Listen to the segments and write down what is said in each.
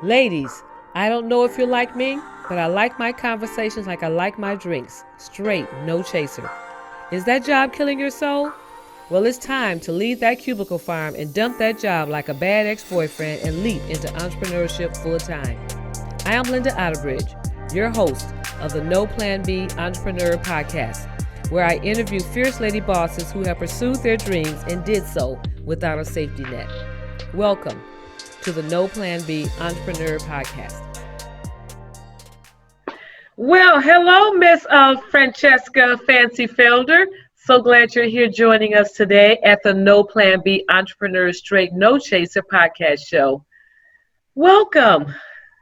Ladies, I don't know if you're like me, but I like my conversations like I like my drinks. Straight, no chaser. Is that job killing your soul? Well, it's time to leave that cubicle farm and dump that job like a bad ex-boyfriend and leap into entrepreneurship full time. I am Linda Otterbridge, your host of the No Plan B Entrepreneur Podcast, where I interview fierce lady bosses who have pursued their dreams and did so without a safety net. Welcome to the No Plan B Entrepreneur Podcast. Well, hello, Miss Francheska Fancy Felder. So glad you're here joining us today at the No Plan B Entrepreneur Straight No Chaser podcast show. Welcome.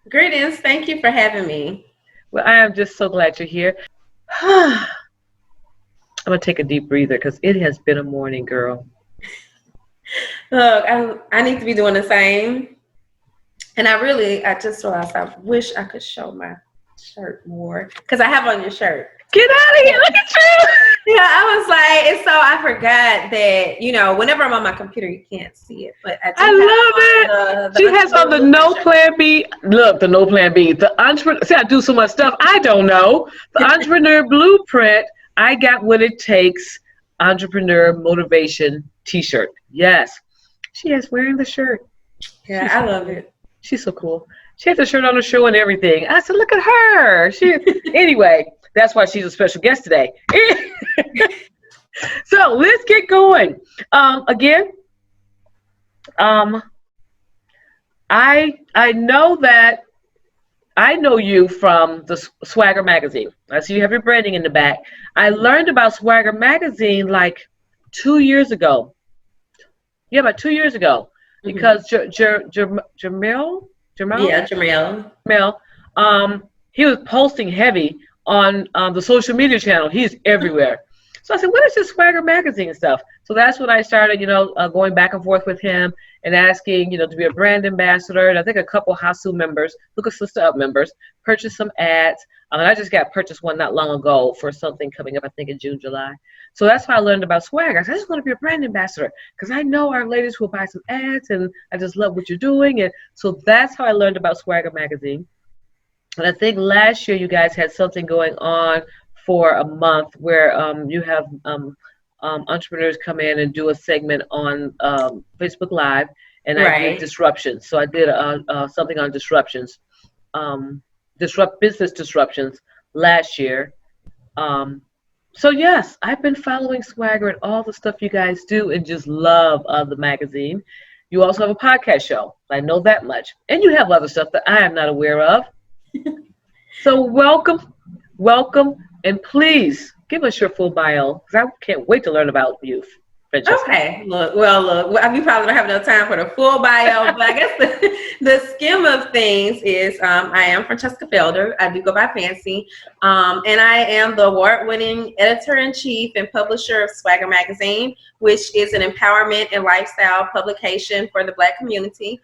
Greetings. Thank you for having me. Well, I am just so glad you're here. I'm going to take a deep breather because it has been a morning, girl. Look, I need to be doing the same. And I just realized I wish I could show my shirt more because I have on your shirt. Get out of here. Look at you. Yeah, I was like, and so I forgot that, whenever I'm on my computer, you can't see it. But I love it. She has on the No Plan B. Look, the No Plan B. The entrepreneur. See, I do so much stuff I don't know. The Entrepreneur Blueprint. I got what it takes. Entrepreneur Motivation T-shirt. Yes. She is wearing the shirt. Yeah, I love it. She's so cool. She had the shirt on the show and everything. I said, look at her. Anyway, that's why she's a special guest today. So let's get going. I know you from the SwagHer Magazine. I see you have your branding in the back. I learned about SwagHer Magazine like 2 years ago. Yeah, about 2 years ago. Because Jamil, he was posting heavy on the social media channel. He's everywhere. So I said, what is this SwagHer Magazine and stuff? So that's when I started, going back and forth with him and asking, to be a brand ambassador. And I think a couple Hasu members, Look a Sister Up members, purchased some ads. And I just purchased one not long ago for something coming up, I think in June, July. So that's how I learned about SwagHer. I said, I just want to be a brand ambassador because I know our ladies will buy some ads and I just love what you're doing. And so that's how I learned about SwagHer Magazine. And I think last year you guys had something going on for a month where you have entrepreneurs come in and do a segment on Facebook Live, and I did disruptions. So I did something on disruptions, business disruptions last year. So yes, I've been following SwagHer and all the stuff you guys do and just love the magazine. You also have a podcast show. I know that much. And you have other stuff that I am not aware of. So welcome, and please give us your full bio because I can't wait to learn about you, Francheska. Okay. Look, we probably don't have enough time for the full bio, but I guess the scheme of things is I am Francheska Felder. I do go by Fancy, and I am the award-winning editor-in-chief and publisher of SwagHer Magazine, which is an empowerment and lifestyle publication for the Black community.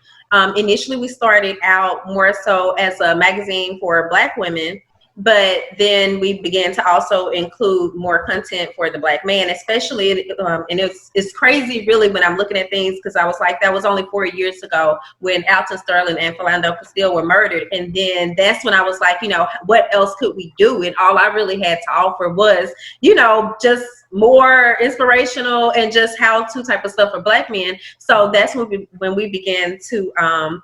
Initially, we started out more so as a magazine for Black women, but then we began to also include more content for the Black man, especially, and it's crazy really when I'm looking at things because I was like, that was only 4 years ago when Alton Sterling and Philando Castile were murdered. And then that's when I was like, what else could we do? And all I really had to offer was, just more inspirational and just how-to type of stuff for Black men. So that's when we began to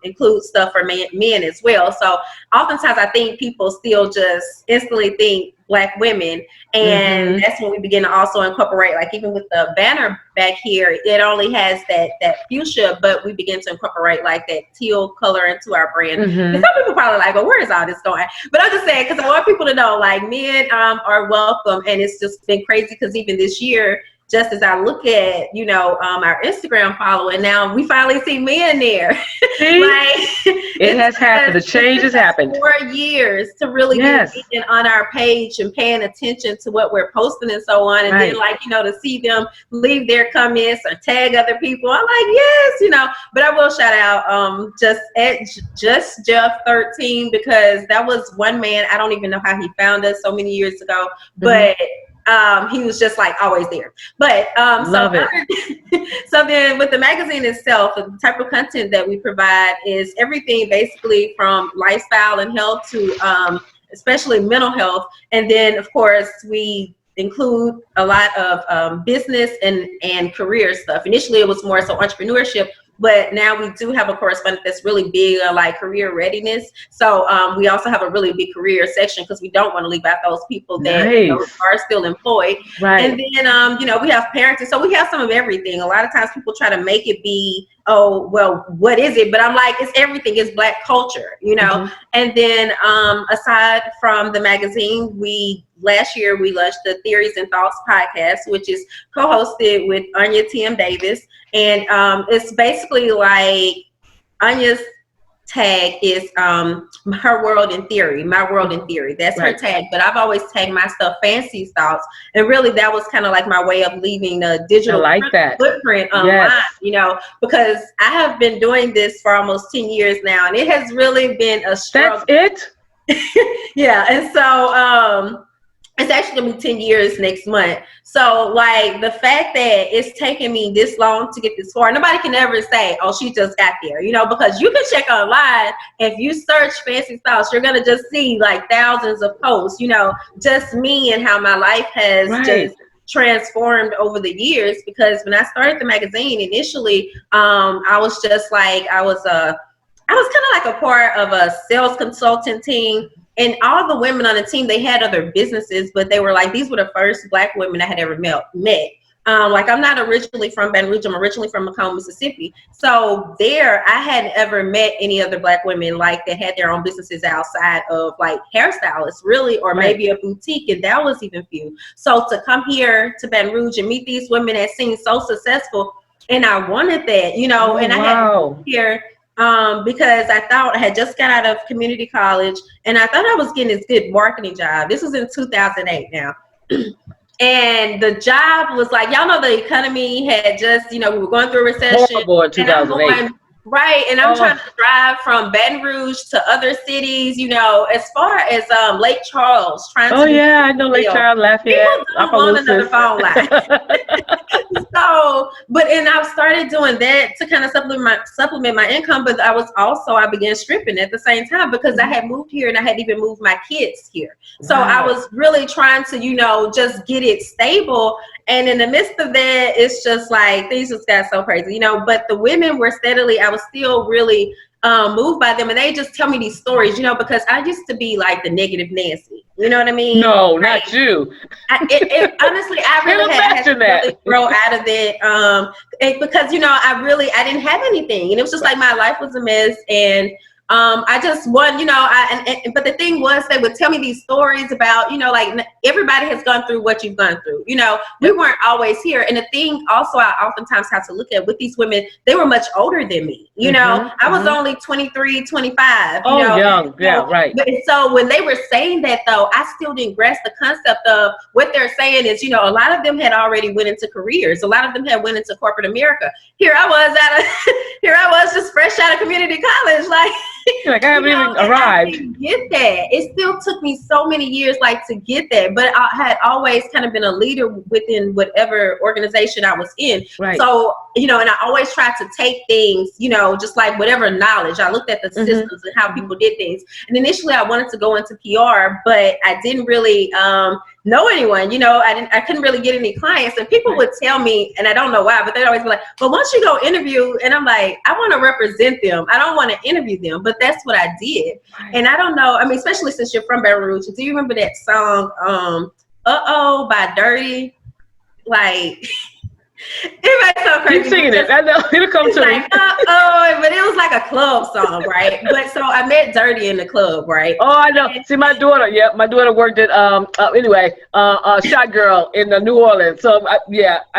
include stuff for men as well. So oftentimes I think people still just instantly think Black women, and that's when we begin to also incorporate, like even with the banner back here, it only has that fuchsia, but we begin to incorporate like that teal color into our brand. And some people probably like, well, where is all this going? But I'm just saying, because I want people to know, like, men are welcome, and it's just been crazy because even this year, just as I look at, our Instagram following, now we finally see men there. It has happened. The change has happened. 4 years to really get on our page and paying attention to what we're posting and so on. And then to see them leave their comments or tag other people. I'm like, yes, but I will shout out just Jeff 13 because that was one man. I don't even know how he found us so many years ago, but he was just like always there. But Love it. so then with the magazine itself, the type of content that we provide is everything basically from lifestyle and health to especially mental health. And then of course we include a lot of business and career stuff. Initially it was more so entrepreneurship, but now we do have a correspondent that's really big on like career readiness. So we also have a really big career section because we don't want to leave out those people that are still employed. Right. And then, we have parenting. So we have some of everything. A lot of times people try to make it be, oh, well, what is it? But I'm like, it's everything. It's Black culture, And then aside from the magazine, last year we launched the Theories and Thoughts podcast, which is co-hosted with Anya T.M. Davis. And it's basically like Anya's tag is her world in theory, my world in theory. That's her tag. But I've always tagged my stuff Fancy Thoughts. And really that was kind of like my way of leaving a digital footprint online, because I have been doing this for almost 10 years now. And it has really been a struggle. That's it? Yeah. And so it's actually gonna be 10 years next month. So like the fact that it's taken me this long to get this far, nobody can ever say, oh, she just got there, because you can check online. If you search Fancy Thoughts, you're gonna just see like thousands of posts, just me and how my life has just transformed over the years. Because when I started the magazine initially, I was just like, I was kind of like a part of a sales consultant team. And all the women on the team, they had other businesses, but they were like, these were the first Black women I had ever met. Like, I'm not originally from Baton Rouge. I'm originally from Macomb, Mississippi. So there, I hadn't ever met any other Black women like that had their own businesses outside of like hairstylists, really, or maybe a boutique, and that was even few. So to come here to Baton Rouge and meet these women that seemed so successful, and I wanted that, and I had to come here. Because I thought I had just got out of community college and I thought I was getting this good marketing job. This was in 2008 now. And the job was like, y'all know the economy had just, we were going through a recession. Horrible in 2008. And I'm trying to drive from Baton Rouge to other cities, as far as Lake Charles. I know Lake Charles, Lafayette. I'm on another phone line. And I started doing that to kind of supplement my income, but I began stripping at the same time because I had moved here and I had even moved my kids here. So I was really trying to, just get it stable. And in the midst of that, it's just like things just got so crazy, but the women were I was still really moved by them. And they just tell me these stories, because I used to be like the negative Nancy. You know what I mean? No, not you. Honestly, I really had to really grow out of it because, I didn't have anything. And it was just like my life was a mess. And I just won, but the thing was, they would tell me these stories about, like everybody has gone through what you've gone through, we weren't always here. And the thing also, I oftentimes have to look at with these women, they were much older than me, I was only 23, 25, young. Right. But so when they were saying that though, I still didn't grasp the concept of what they're saying is, a lot of them had already went into careers. A lot of them had went into corporate America. Here I was just fresh out of community college. Like I haven't even arrived. I didn't get that. It still took me so many years to get that, but I had always kind of been a leader within whatever organization I was in. Right. So, and I always tried to take things, just like whatever knowledge. I looked at the systems and how people did things. And initially I wanted to go into PR, but I didn't really know anyone, I couldn't really get any clients. And people would tell me, and I don't know why, but they'd always be like, well, once you go interview, and I'm like, I want to represent them. I don't want to interview them, but that's what I did. Right. And I don't know, especially since you're from Baton Rouge, do you remember that song, Uh-Oh by Dirty? Like, everybody's so crazy. Keep singing it. I know. It'll come to me. Uh-oh, but it was like a club song, right? But so I met Dirty in the club, right? Oh, I know. See, my daughter worked at Shot Girl in New Orleans. So I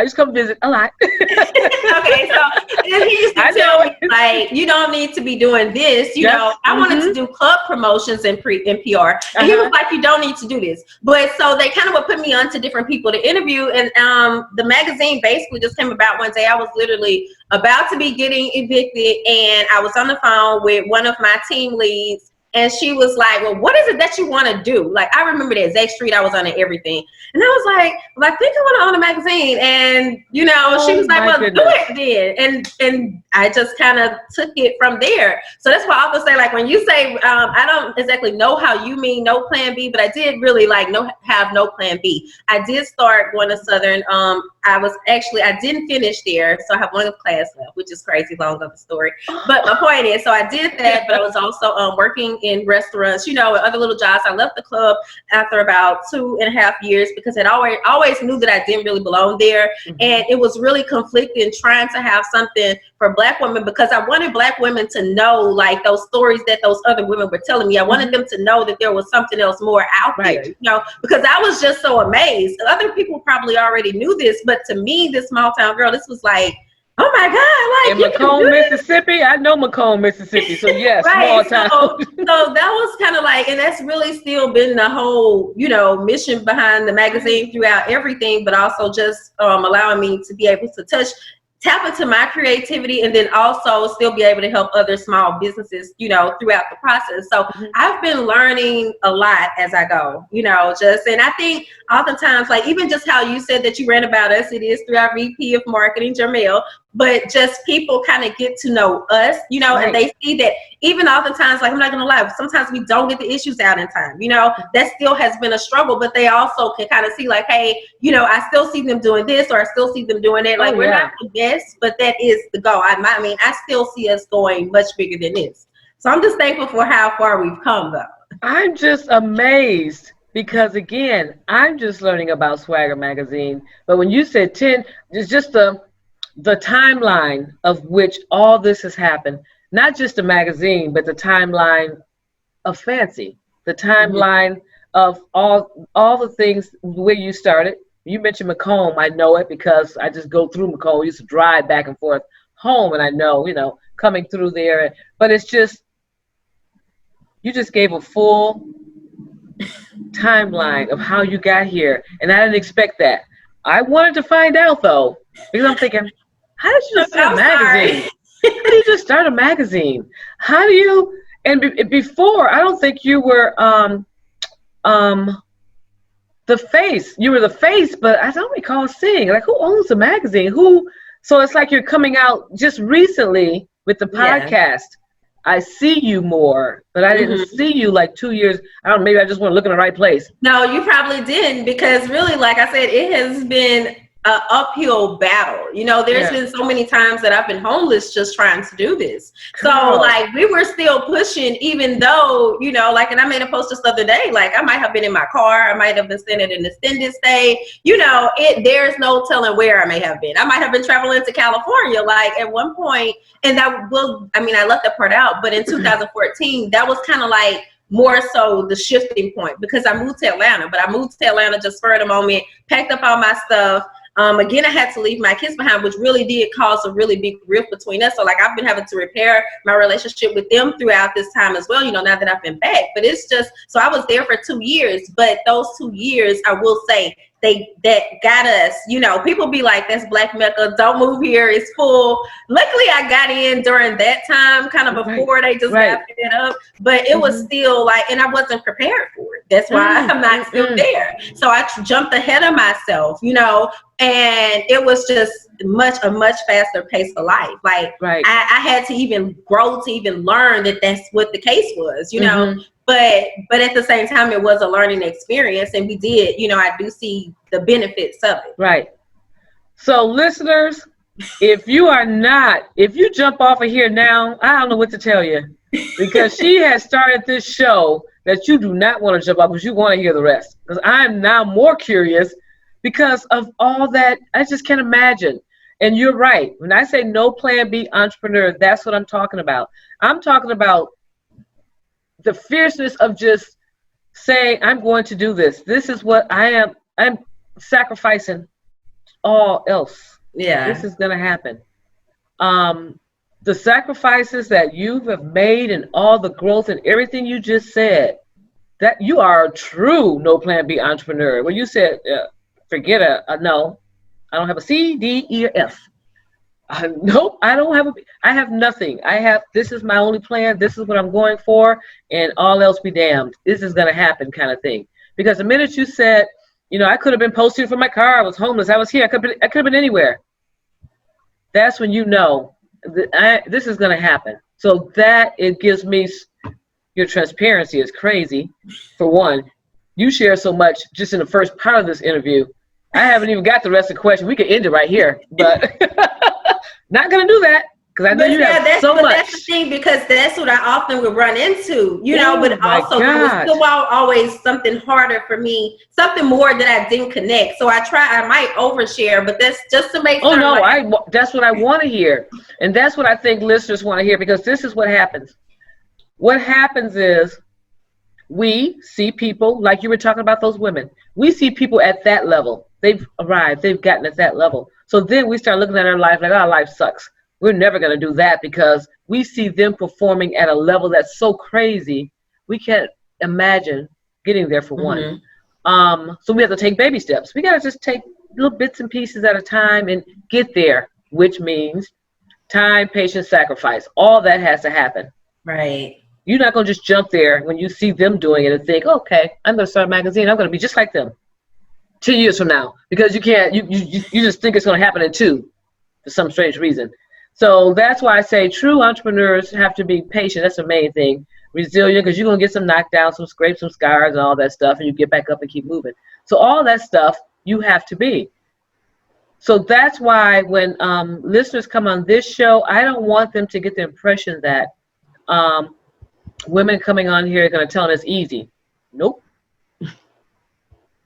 used to come visit a lot. Okay, so and he used to tell me like, you don't need to be doing this. I wanted to do club promotions in PR, and he was like, you don't need to do this. But so they kind of would put me on to different people to interview, and the magazine basically just came about one day. I was literally about to be getting evicted, and I was on the phone with one of my team leads, and she was like, well, what is it that you want to do? Like, I remember the exact street I was on and everything. And I was like, well, I think I want to own a magazine. And, you know, she was like, well, do it then. And I just kind of took it from there. So that's why I often say, like, when you say, I don't exactly know how you mean no plan B, but I did really like have no plan B. I did start going to Southern. I didn't finish there, so I have one class left, which is crazy long of a story. But my point is, so I did that, but I was also working in restaurants, you know, and other little jobs. I left the club after about 2.5 years because I always knew that I didn't really belong there. Mm-hmm. And it was really conflicting trying to have something for Black women because I wanted Black women to know, like, those stories that those other women were telling me. I wanted them to know that there was something else more out there, you know, because I was just so amazed. Other people probably already knew this, but to me, this small town girl, this was like, oh my God, like, in Macomb, Mississippi. I know Macomb, Mississippi. So yes, right. Small town. So that was kind of like, and that's really still been the whole, you know, mission behind the magazine throughout everything, but also just allowing me to be able to tap into my creativity and then also still be able to help other small businesses, you know, throughout the process. So I've been learning a lot as I go, you know, and I think oftentimes, like, even just how you said that you ran about us, it is through our VP of marketing, Jamel, but just people kind of get to know us, you know, and they see that even oftentimes, like, I'm not gonna lie, sometimes we don't get the issues out in time, you know, that still has been a struggle, but they also can kind of see, like, hey, you know, I still see them doing this, or I still see them doing that. Like, we're not the best, but that is the goal. I mean, I still see us going much bigger than this. So I'm just thankful for how far we've come, though. I'm just amazed because, again, I'm just learning about SwagHer Magazine. But when you said 10, it's just the timeline of which all this has happened. Not just the magazine, but the timeline of Fancy. The timeline of all the things where you started. You mentioned Macomb. I know it because I just go through Macomb. I used to drive back and forth home, and I know, you know, coming through there. But it's just, you just gave a full timeline of how you got here, and I didn't expect that. I wanted to find out, though, because I'm thinking, how did you just start a magazine? How do you just start a magazine? How do you, and before, I don't think you were the face. You were the face, but I don't recall seeing, like, who owns a magazine? So it's like you're coming out just recently with the podcast. Yeah. I see you more, but I didn't see you like 2 years. I don't know, maybe I just want to look in the right place. No, you probably didn't, because really, like I said, it has been an uphill battle. You know, there's been so many times that I've been homeless just trying to do this. So like, we were still pushing, even though, you know, like, and I made a post this other day, like, I might have been in my car, I might have been standing in the extended stay, you know, there's no telling where I may have been. I might have been traveling to California, like, at one point, and I left that part out, but in 2014, that was kind of like more so the shifting point, because I moved to Atlanta, but I moved to Atlanta just for the moment, packed up all my stuff. Again, I had to leave my kids behind, which really did cause a really big rift between us. So like, I've been having to repair my relationship with them throughout this time as well, you know, now that I've been back. But it's just, so I was there for 2 years, but those 2 years, I will say, that got us, you know, people be like, that's Black Mecca, don't move here, it's full. Luckily, I got in during that time, kind of before they just got it up, but it was still like, and I wasn't prepared for it. That's why I'm not still there. So I jumped ahead of myself, you know, and it was just a much faster pace of life. Like, I had to even grow to even learn that that's what the case was, you know. But at the same time, it was a learning experience, and we did, you know, I do see the benefits of it. Right. So listeners, if you jump off of here now, I don't know what to tell you, because she has started this show that you do not want to jump off, because you want to hear the rest. Because I'm now more curious because of all that. I just can't imagine. And you're right. When I say no plan B entrepreneur, that's what I'm talking about. I'm talking about the fierceness of just saying, I'm going to do this. This is what I am. I'm sacrificing all else. Yeah. This is going to happen. The sacrifices that you have made and all the growth and everything you just said, that you are a true no plan B entrepreneur. When you said, forget no, I don't have a C, D, E, or F. Nope, I don't have I have nothing. This is my only plan. This is what I'm going for, and all else be damned. This is going to happen kind of thing. Because the minute you said, I could have been posted from my car. I was homeless. I was here. I could have been anywhere. That's when this is going to happen. So that it gives me, your transparency is crazy. For one, you share so much just in the first part of this interview. I haven't even got the rest of the question. We could end it right here, but not going to do that because I know you have so much. That's the thing, because that's what I often would run into, but also there was still always something harder for me, something more that I didn't connect. So I might overshare, but that's just to make sure. Oh, no, that's what I want to hear. And that's what I think listeners want to hear, because this is what happens. What happens is we see people, like you were talking about those women, we see people at that level. They've arrived. They've gotten at that level. So then we start looking at our life like, our life sucks. We're never going to do that, because we see them performing at a level that's so crazy, we can't imagine getting there for one. So we have to take baby steps. We got to just take little bits and pieces at a time and get there, which means time, patience, sacrifice. All that has to happen. Right. You're not going to just jump there when you see them doing it and think, okay, I'm going to start a magazine. I'm going to be just like them 2 years from now, because you can't, you just think it's going to happen in 2 for some strange reason. So that's why I say true entrepreneurs have to be patient. That's the main thing. Resilient, because you're going to get some knockdowns, some scrapes, some scars, and all that stuff, and you get back up and keep moving. So all that stuff you have to be. So that's why when listeners come on this show, I don't want them to get the impression that women coming on here are going to tell them it's easy. Nope.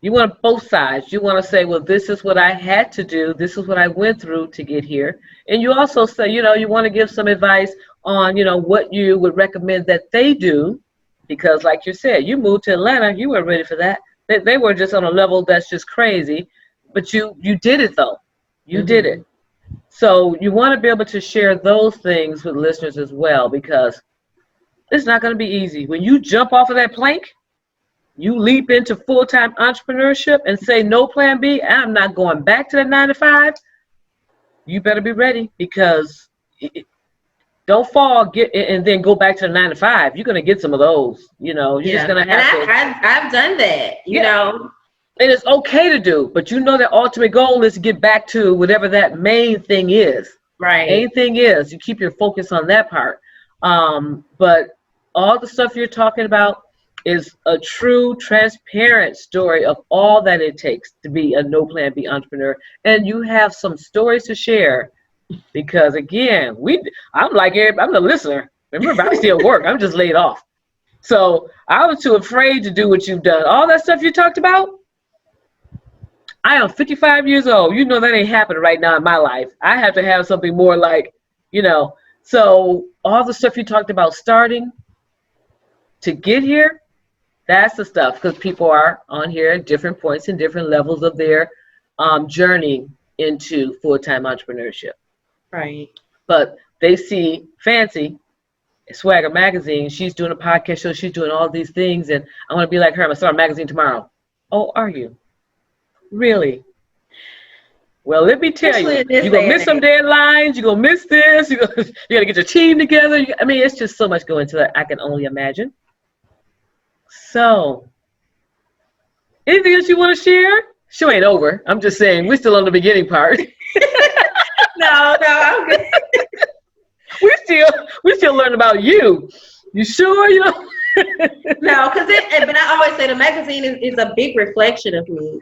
You want both sides. You want to say, well, this is what I had to do. This is what I went through to get here. And you also say, you want to give some advice on, what you would recommend that they do. Because like you said, you moved to Atlanta. You weren't ready for that. They were just on a level that's just crazy. But you did it, though. You did it. So you want to be able to share those things with listeners as well, because it's not going to be easy. When you jump off of that plank, you leap into full-time entrepreneurship and say, no plan B, I'm not going back to the 9 to 5. You better be ready, because don't fall and then go back to the 9 to 5. You're going to get some of those, you're just going to have to. I've done that, you know. And it's okay to do, but the ultimate goal is to get back to whatever that main thing is. Right. Main thing is, you keep your focus on that part. But all the stuff you're talking about is a true, transparent story of all that it takes to be a no plan B entrepreneur. And you have some stories to share, because again, I'm the listener. Remember, I still work. I'm just laid off. So I was too afraid to do what you've done. All that stuff you talked about, I am 55 years old. That ain't happening right now in my life. I have to have something more like, so all the stuff you talked about starting to get here, that's the stuff, because people are on here at different points and different levels of their journey into full-time entrepreneurship. Right. But they see Fancy, SwagHer Magazine, she's doing a podcast show, she's doing all these things, and I want to be like her. I'm going to start a magazine tomorrow. Oh, are you? Really? Well, let me tell you, you're going to miss some deadlines, you're going to miss this, you got to get your team together. It's just so much going into it, I can only imagine. So, anything else you want to share? Show ain't over. I'm just saying, we're still on the beginning part. No, I'm good. we still learning about you. You sure? No, but I always say the magazine is a big reflection of me,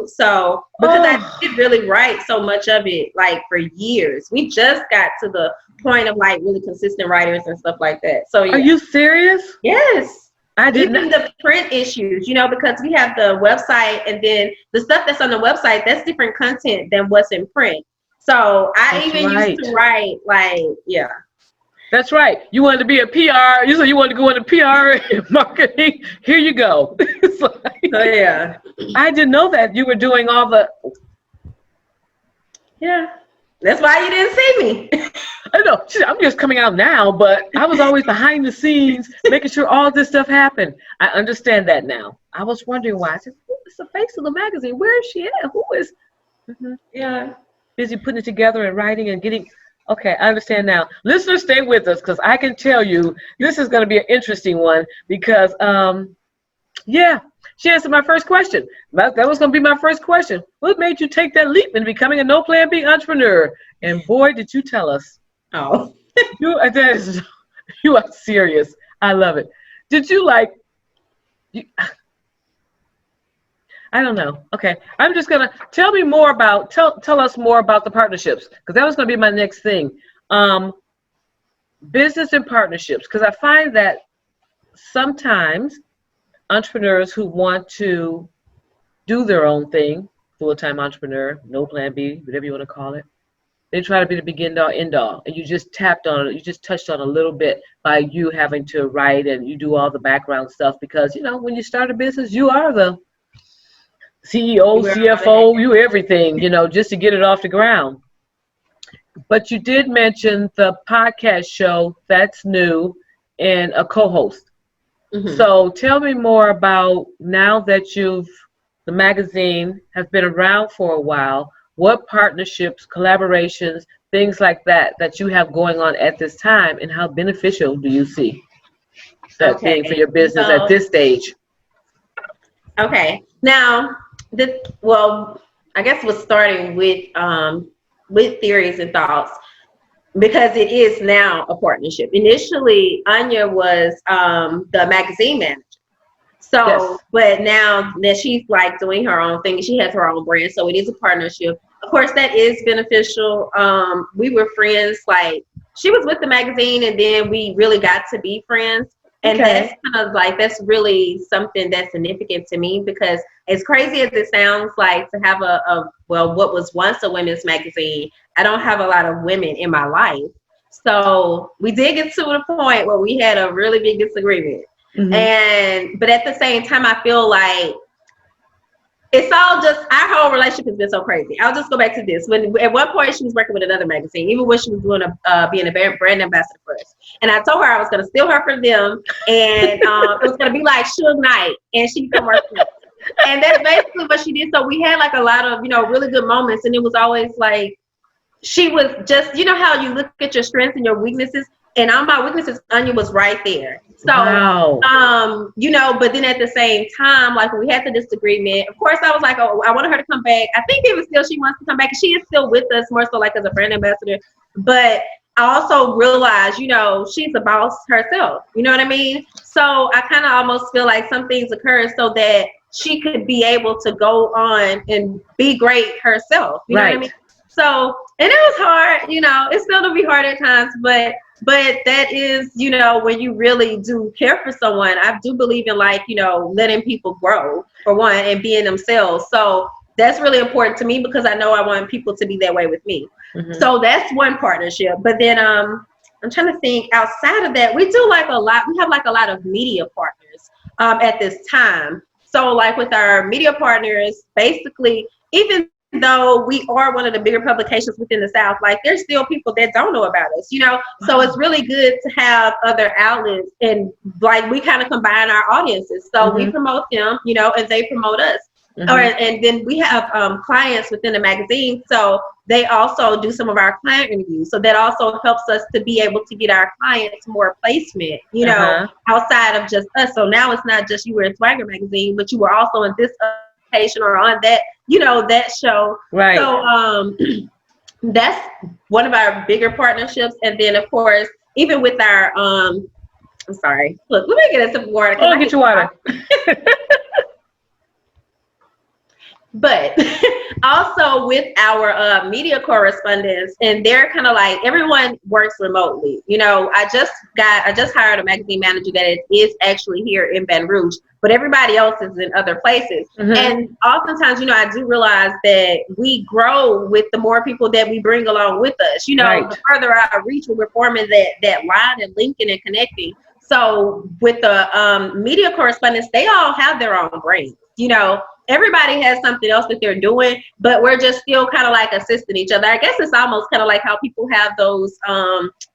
so because I did really write so much of it, like, for years. We just got to the point of, like, really consistent writers and stuff like that. So yeah. Are you serious? Yes. I didn't. Even the print issues, because we have the website, and then the stuff that's on the website, that's different content than what's in print. So I used to write, like, yeah. That's right. You wanted to be a PR. You said you wanted to go into PR and marketing. Here you go. Yeah. I didn't know that you were doing all the. Yeah. That's why you didn't see me. I know. I'm just coming out now, but I was always behind the scenes, making sure all this stuff happened. I understand that now. I was wondering why. I said, who is the face of the magazine? Where is she at? Who is? Yeah. busy putting it together and writing and getting. Okay, I understand now. Listeners, stay with us because I can tell you this is going to be an interesting one because, yeah, she answered my first question. That was going to be my first question. What made you take that leap in becoming a no plan B entrepreneur? And boy, did you tell us. Oh. You are serious. I love it. Did you like, I don't know. Okay. I'm just going to tell us more about the partnerships because that was going to be my next thing. Business and partnerships, because I find that sometimes entrepreneurs who want to do their own thing, full-time entrepreneur, no plan B, whatever you want to call it, they try to be the begin all end all, and you just touched on a little bit by you having to write and you do all the background stuff because when you start a business, you are the CEO, CFO, you everything, just to get it off the ground. But you did mention the podcast show that's new and a co-host. Mm-hmm. So tell me more about now that the magazine has been around for a while. What partnerships, collaborations, things like that you have going on at this time, and how beneficial do you see that being for your business at this stage? Okay, now I guess we're starting with theories and thoughts because it is now a partnership. Initially, Anya was the magazine manager. So, yes. But now that she's like doing her own thing, she has her own brand. So it is a partnership. Of course, that is beneficial. We were friends. Like she was with the magazine, and then we really got to be friends. And that's kind of like that's really something that's significant to me because as crazy as it sounds, like to have what was once a women's magazine, I don't have a lot of women in my life. So we did get to the point where we had a really big disagreement. Mm-hmm. But at the same time, I feel like it's all just our whole relationship has been so crazy. I'll just go back to this. When at one point she was working with another magazine, even when she was doing being a brand ambassador for us, and I told her I was going to steal her from them, and it was going to be like Suge Knight, and she'd come work with me. And that's basically what she did. So we had like a lot of really good moments, and it was always like she was just how you look at your strengths and your weaknesses. And on my weaknesses, Anya was right there. So, wow. But then at the same time, like when we had the disagreement, of course, I was like, oh, I wanted her to come back. I think even still she wants to come back. She is still with us more so like as a brand ambassador. But I also realized, she's a boss herself. You know what I mean? So I kind of almost feel like some things occur so that she could be able to go on and be great herself. You know what I mean? So, and it was hard, it's still to be hard at times, but that is, when you really do care for someone, I do believe in letting people grow for one and being themselves. So that's really important to me because I know I want people to be that way with me. Mm-hmm. So that's one partnership. But then I'm trying to think outside of that, we do we have a lot of media partners at this time. So like with our media partners, basically, even though we are one of the bigger publications within the South, like there's still people that don't know about us, So it's really good to have other outlets and like we kind of combine our audiences. So we promote them, and they promote us. And then we have clients within the magazine. So they also do some of our client interviews. So that also helps us to be able to get our clients more placement, outside of just us. So now it's not just you were in SwagHer Magazine, but you were also in this or on that, that show. Right. So that's one of our bigger partnerships. And then of course, even with our I'm sorry. Look, let me get a sip of water. Oh, get your water. But also with our media correspondents, and they're kind of like everyone works remotely. I just hired a magazine manager that is actually here in Baton Rouge, but everybody else is in other places. Mm-hmm. And oftentimes, I do realize that we grow with the more people that we bring along with us. Right. The further our reach, we're forming that line and linking and connecting. So with the media correspondents, they all have their own brains. you know, everybody has something else that they're doing, but we're just still kind of like assisting each other. I guess it's almost kind of like how people have those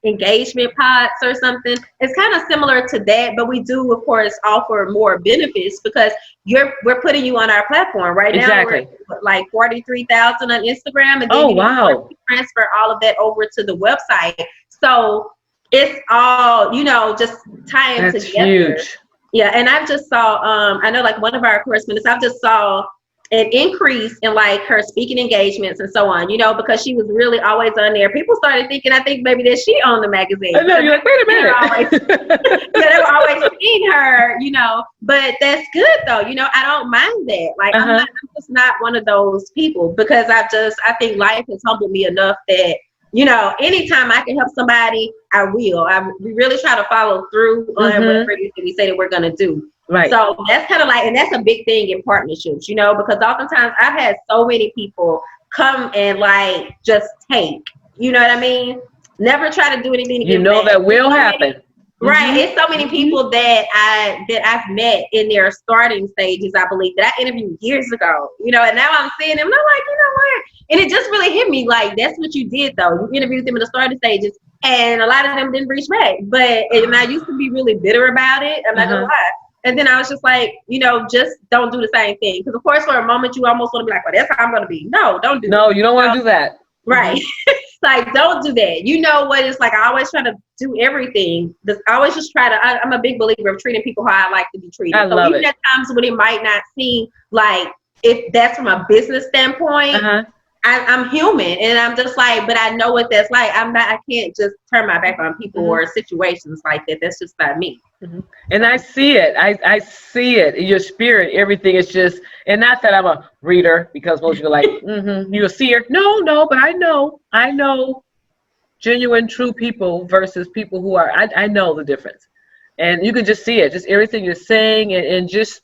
engagement pods or something. It's kind of similar to that, but we do, of course, offer more benefits because we're putting you on our platform right now. Exactly. We're like 43,000 on Instagram, and then oh wow, we transfer all of that over to the website. So it's all, you know, just tying that's together. huge. Yeah, and I just saw, I know like one of our correspondents, I just saw an increase in like her speaking engagements and so on, you know, because she was really always on there. People started thinking, I think maybe that she owned the magazine. I know, you're like, wait a minute. Yeah, they were always seeing her, you know, but that's good though. You know, I don't mind that. Like, I'm just not one of those people because I think life has humbled me enough that, you know, anytime I can help somebody, I will. We really try to follow through on whatever it is that we say that we're going to do. Right. So that's kind of like, and that's a big thing in partnerships, you know, because oftentimes I've had so many people come and like just take, you know what I mean? Never try to do anything to you know back. That will happen. Right. It's so many people that I've met in their starting stages, I believe, that I interviewed years ago, you know, and now I'm seeing them and I'm like, you know what? And it just really hit me like, that's what you did though. You interviewed them in the starting stages and a lot of them didn't reach back. And I used to be really bitter about it. I'm not gonna lie. And then I was just like, you know, just don't do the same thing. Because of course, for a moment, you almost want to be like, well, that's how I'm gonna be. No, don't do No, you don't want to do that. Right. Like, don't do that. You know what it's like. I always try to do everything. I always just try to, I'm a big believer of treating people how I like to be treated. I love even it. at times when it might not seem like, if that's from a business standpoint, I'm human and I'm just like, but I know what that's like. I can't just turn my back on people or situations like that. That's just not me. And I see it. I see it in your spirit. Everything is just, and not that I'm a reader, because most people are like, you're a seer. No, but I know genuine, true people versus people who are, I know the difference. And you can just see it, just everything you're saying and just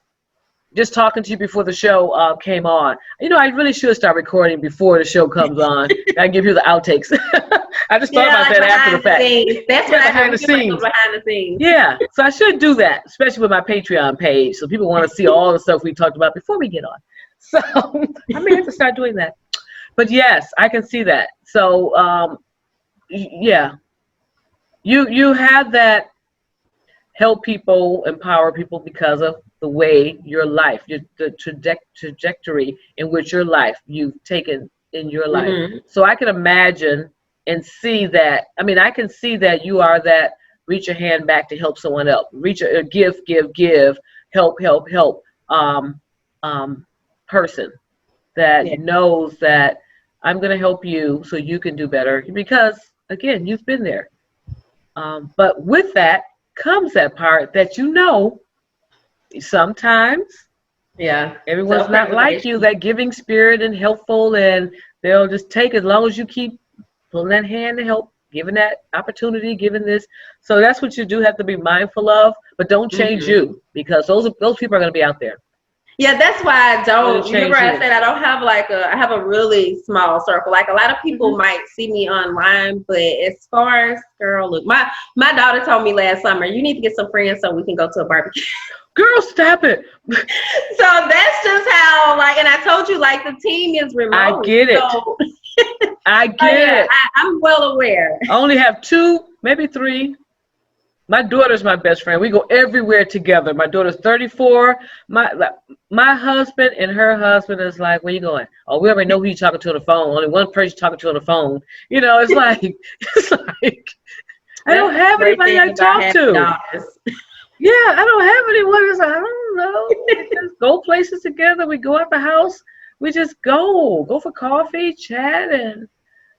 talking to you before the show came on. You know, I really should start recording before the show comes on. I give you the outtakes. I just thought about that after the fact. That's what behind the scenes. Behind the scenes. Yeah, so I should do that, especially with my Patreon page, so people want to see all the stuff we talked about before we get on. So I may have to start doing that. But yes, I can see that. So yeah, you have that help people, empower people because of the way your life, the trajectory in which your life you've taken in your life. So I can imagine and see that. I mean, I can see that you are that reach a hand back to help someone else, give, help person that knows that I'm going to help you so you can do better because again, you've been there. But with that comes that part that you know sometimes everyone's not like you, that giving spirit and helpful, and they'll just take as long as you keep pulling that hand to help, giving that opportunity, giving this. So that's what you do have to be mindful of, but don't change you, because those people are going to be out there. Yeah, that's why I don't. Remember, I said I don't have I have a really small circle. Like a lot of people might see me online, but as far as girl, look, my daughter told me last summer, you need to get some friends so we can go to a barbecue. Girl, stop it. So that's just how, like, and I told you, like, the team is remote. I get it. So, I get it. I'm well aware. I only have 2, maybe 3. My daughter's my best friend. We go everywhere together. My daughter's 34. My husband and her husband is like, where you going? Oh, we already know who you're talking to on the phone. Only one person talking to on the phone. You know, it's like I don't have anybody I talk to. Yeah, I don't have anyone. It's like, I don't know. We just go places together. We go out the house. We just go for coffee, chat, and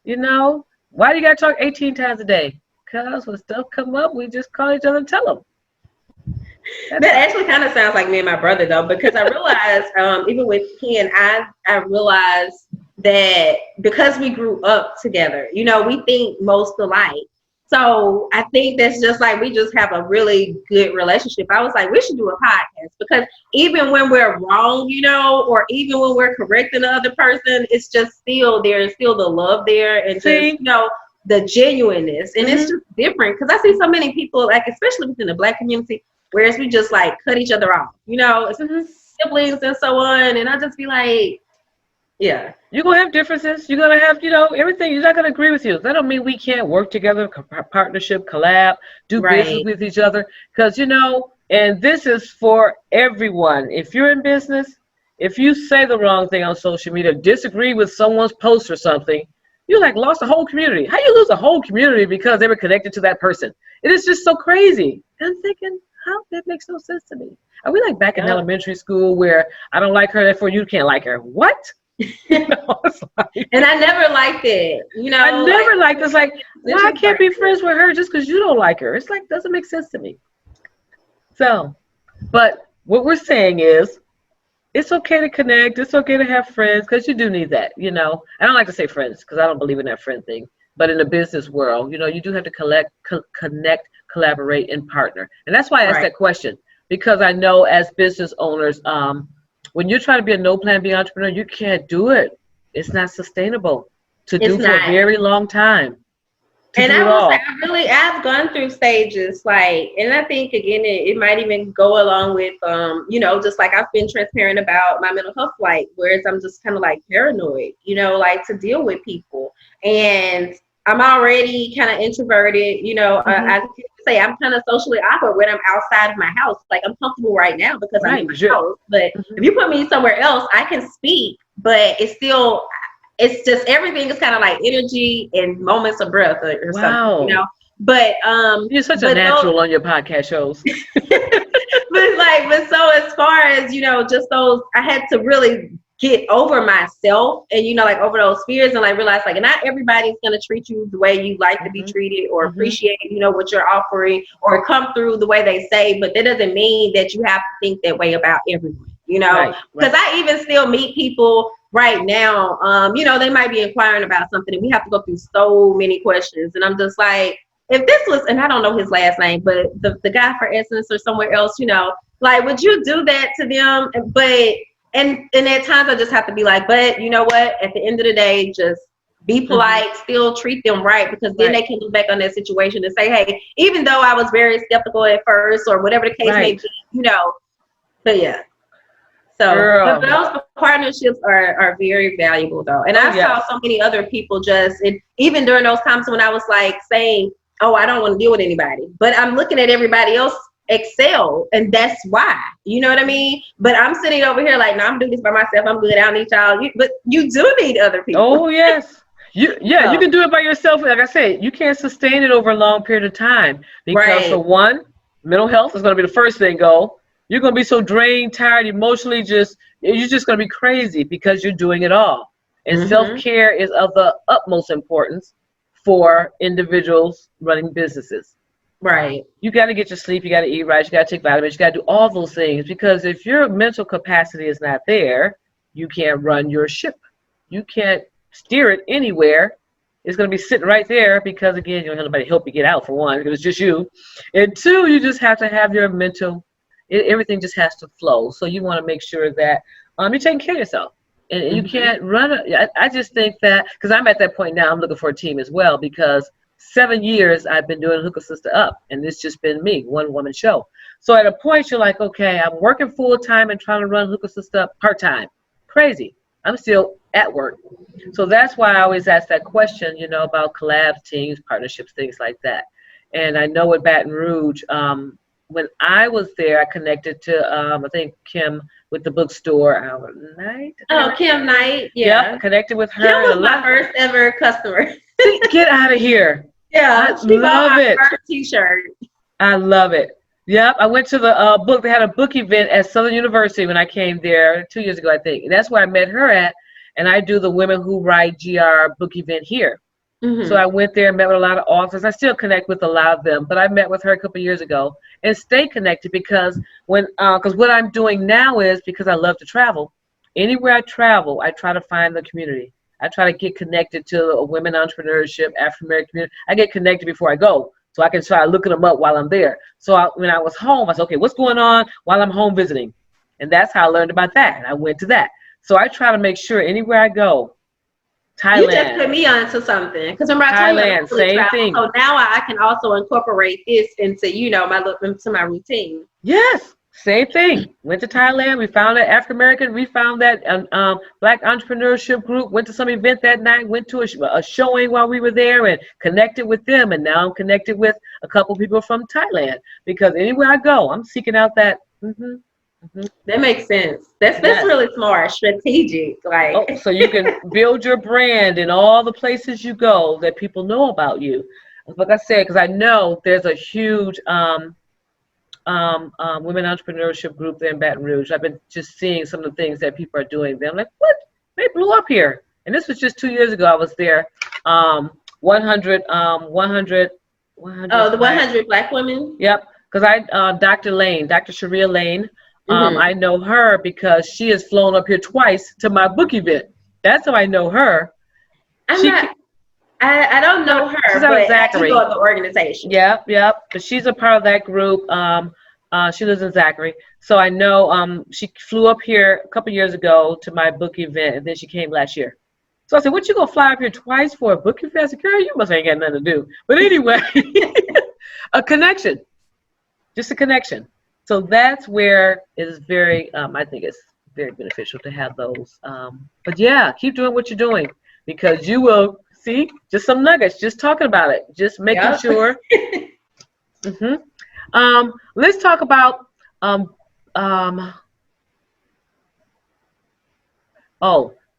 you know, why do you gotta talk 18 times a day? Because when stuff come up, we just call each other and tell them. That actually kind of sounds like me and my brother, though, because I realized, even with he and I realized that because we grew up together, you know, we think most alike. So I think that's just like, we just have a really good relationship. I was like, we should do a podcast, because even when we're wrong, you know, or even when we're correcting the other person, it's just there's still the love there, and just, you know, the genuineness. And it's just different, because I see so many people, like, especially within the Black community, whereas we just like cut each other off, you know. siblings and so on. And I just be like, yeah. You're going to have differences. You're going to have, everything. You're not going to agree with you. That don't mean we can't work together, partnership, collab, do business with each other. Because, and this is for everyone. If you're in business, if you say the wrong thing on social media, disagree with someone's post or something, you lost a whole community. How you lose a whole community because they were connected to that person? It is just so crazy. And I'm thinking, how that makes no sense to me. Are we back in elementary school where I don't like her, therefore you can't like her? What? And I never liked it. I never liked it. It's I can't be friends with her just because you don't like her. It's doesn't make sense to me. So, but what we're saying is, it's okay to connect. It's okay to have friends because you do need that. I don't like to say friends because I don't believe in that friend thing. But in the business world, you do have to connect, collaborate, and partner. And that's why I asked that question, because I know as business owners, when you're trying to be a no plan B entrepreneur, you can't do it. It's not sustainable to do for a very long time. And I will say, I've gone through stages, and I think, again, it might even go along with, just I've been transparent about my mental health whereas I'm just kind of paranoid, to deal with people. And I'm already kind of introverted, I can say I'm kind of socially awkward when I'm outside of my house. I'm comfortable right now because I'm in my house. But if you put me somewhere else, I can speak, but it's just everything is kind of energy and moments of breath or something, But you're such a natural on your podcast shows. but so as far as just those, I had to really get over myself and over those fears and realize not everybody's gonna treat you the way you like to be treated or appreciate what you're offering or come through the way they say, but that doesn't mean that you have to think that way about everyone, because I even still meet people right now, they might be inquiring about something and we have to go through so many questions. And I'm just if this was, and I don't know his last name, but the guy for Essence or somewhere else, would you do that to them? But, and at times I just have to be but you know what, at the end of the day, just be polite, still treat them right, because then they can look back on that situation and say, hey, even though I was very skeptical at first or whatever the case may be, but yeah. So but those partnerships are very valuable though. And I saw so many other people even during those times when I was saying, oh, I don't want to deal with anybody, but I'm looking at everybody else excel, and that's why, you know what I mean? But I'm sitting over here no, I'm doing this by myself. I'm good. I don't need y'all. But you do need other people. Oh, yes. You can do it by yourself. Like I said, you can't sustain it over a long period of time because for one, mental health is going to be the first thing go. You're going to be so drained, tired, emotionally, you're just going to be crazy because you're doing it all. And self-care is of the utmost importance for individuals running businesses. Right. You got to get your sleep. You got to eat right. You got to take vitamins. You got to do all those things, because if your mental capacity is not there, you can't run your ship. You can't steer it anywhere. It's going to be sitting right there because, again, you don't have nobody to help you get out, for one, because it's just you. And two, you just have to have your mental, everything just has to flow. So you want to make sure that you're taking care of yourself. And you can't run. I just think that, because I'm at that point now, I'm looking for a team as well, because 7 years I've been doing Hookah Sister Up, and it's just been me, one woman show. So at a point you're okay, I'm working full time and trying to run Hookah Sister Up part time. Crazy. I'm still at work. So that's why I always ask that question, about collabs, teams, partnerships, things like that. And I know at Baton Rouge, when I was there, I connected to, I think, Kim with the bookstore. Knight? Oh, Kim Knight. Yeah. Yep, connected with her. Kim was my first ever customer. Get out of here. Yeah, I love it. First t-shirt. I love it. Yep, I went to the book. They had a book event at Southern University when I came there 2 years ago, I think. And that's where I met her at. And I do the Women Who Write GR book event here. So I went there and met with a lot of authors. I still connect with a lot of them, but I met with her a couple of years ago and stay connected because what I'm doing now is, because I love to travel, anywhere I travel, I try to find the community. I try to get connected to a women entrepreneurship, African-American community. I get connected before I go, so I can try looking them up while I'm there. So when I was home, I said, okay, what's going on while I'm home visiting? And that's how I learned about that. And I went to that. So I try to make sure anywhere I go, Thailand. You just put me onto something, because remember I told you I really same travel. Thing. So now I can also incorporate this into my routine. Yes, Same thing. Went to Thailand. We found that African American. We found that Black entrepreneurship group. Went to some event that night. Went to a showing while we were there and connected with them. And now I'm connected with a couple people from Thailand because anywhere I go, I'm seeking out that. That makes sense. That's really smart, strategic. Like, so you can build your brand in all the places you go that people know about you. Like I said, because I know there's a huge women entrepreneurship group there in Baton Rouge. I've been just seeing some of the things that people are doing there. I'm like, what? They blew up here. And this was just 2 years ago. I was there. 100. Oh, the 100 Black women. Yep. Because Dr. Sharia Lane. I know her because she has flown up here twice to my book event. That's how I know her. I don't know her, but I do know the organization. Yep. But she's a part of that group. She lives in Zachary. So I know she flew up here a couple years ago to my book event, and then she came last year. So I said, what, you gonna fly up here twice for a book event? I said, girl, you must ain't got nothing to do. But anyway, a connection. Just a connection. So that's where it is very, I think it's very beneficial to have those. But yeah, keep doing what you're doing because you will see just some nuggets, just talking about it, just making sure. Let's talk about,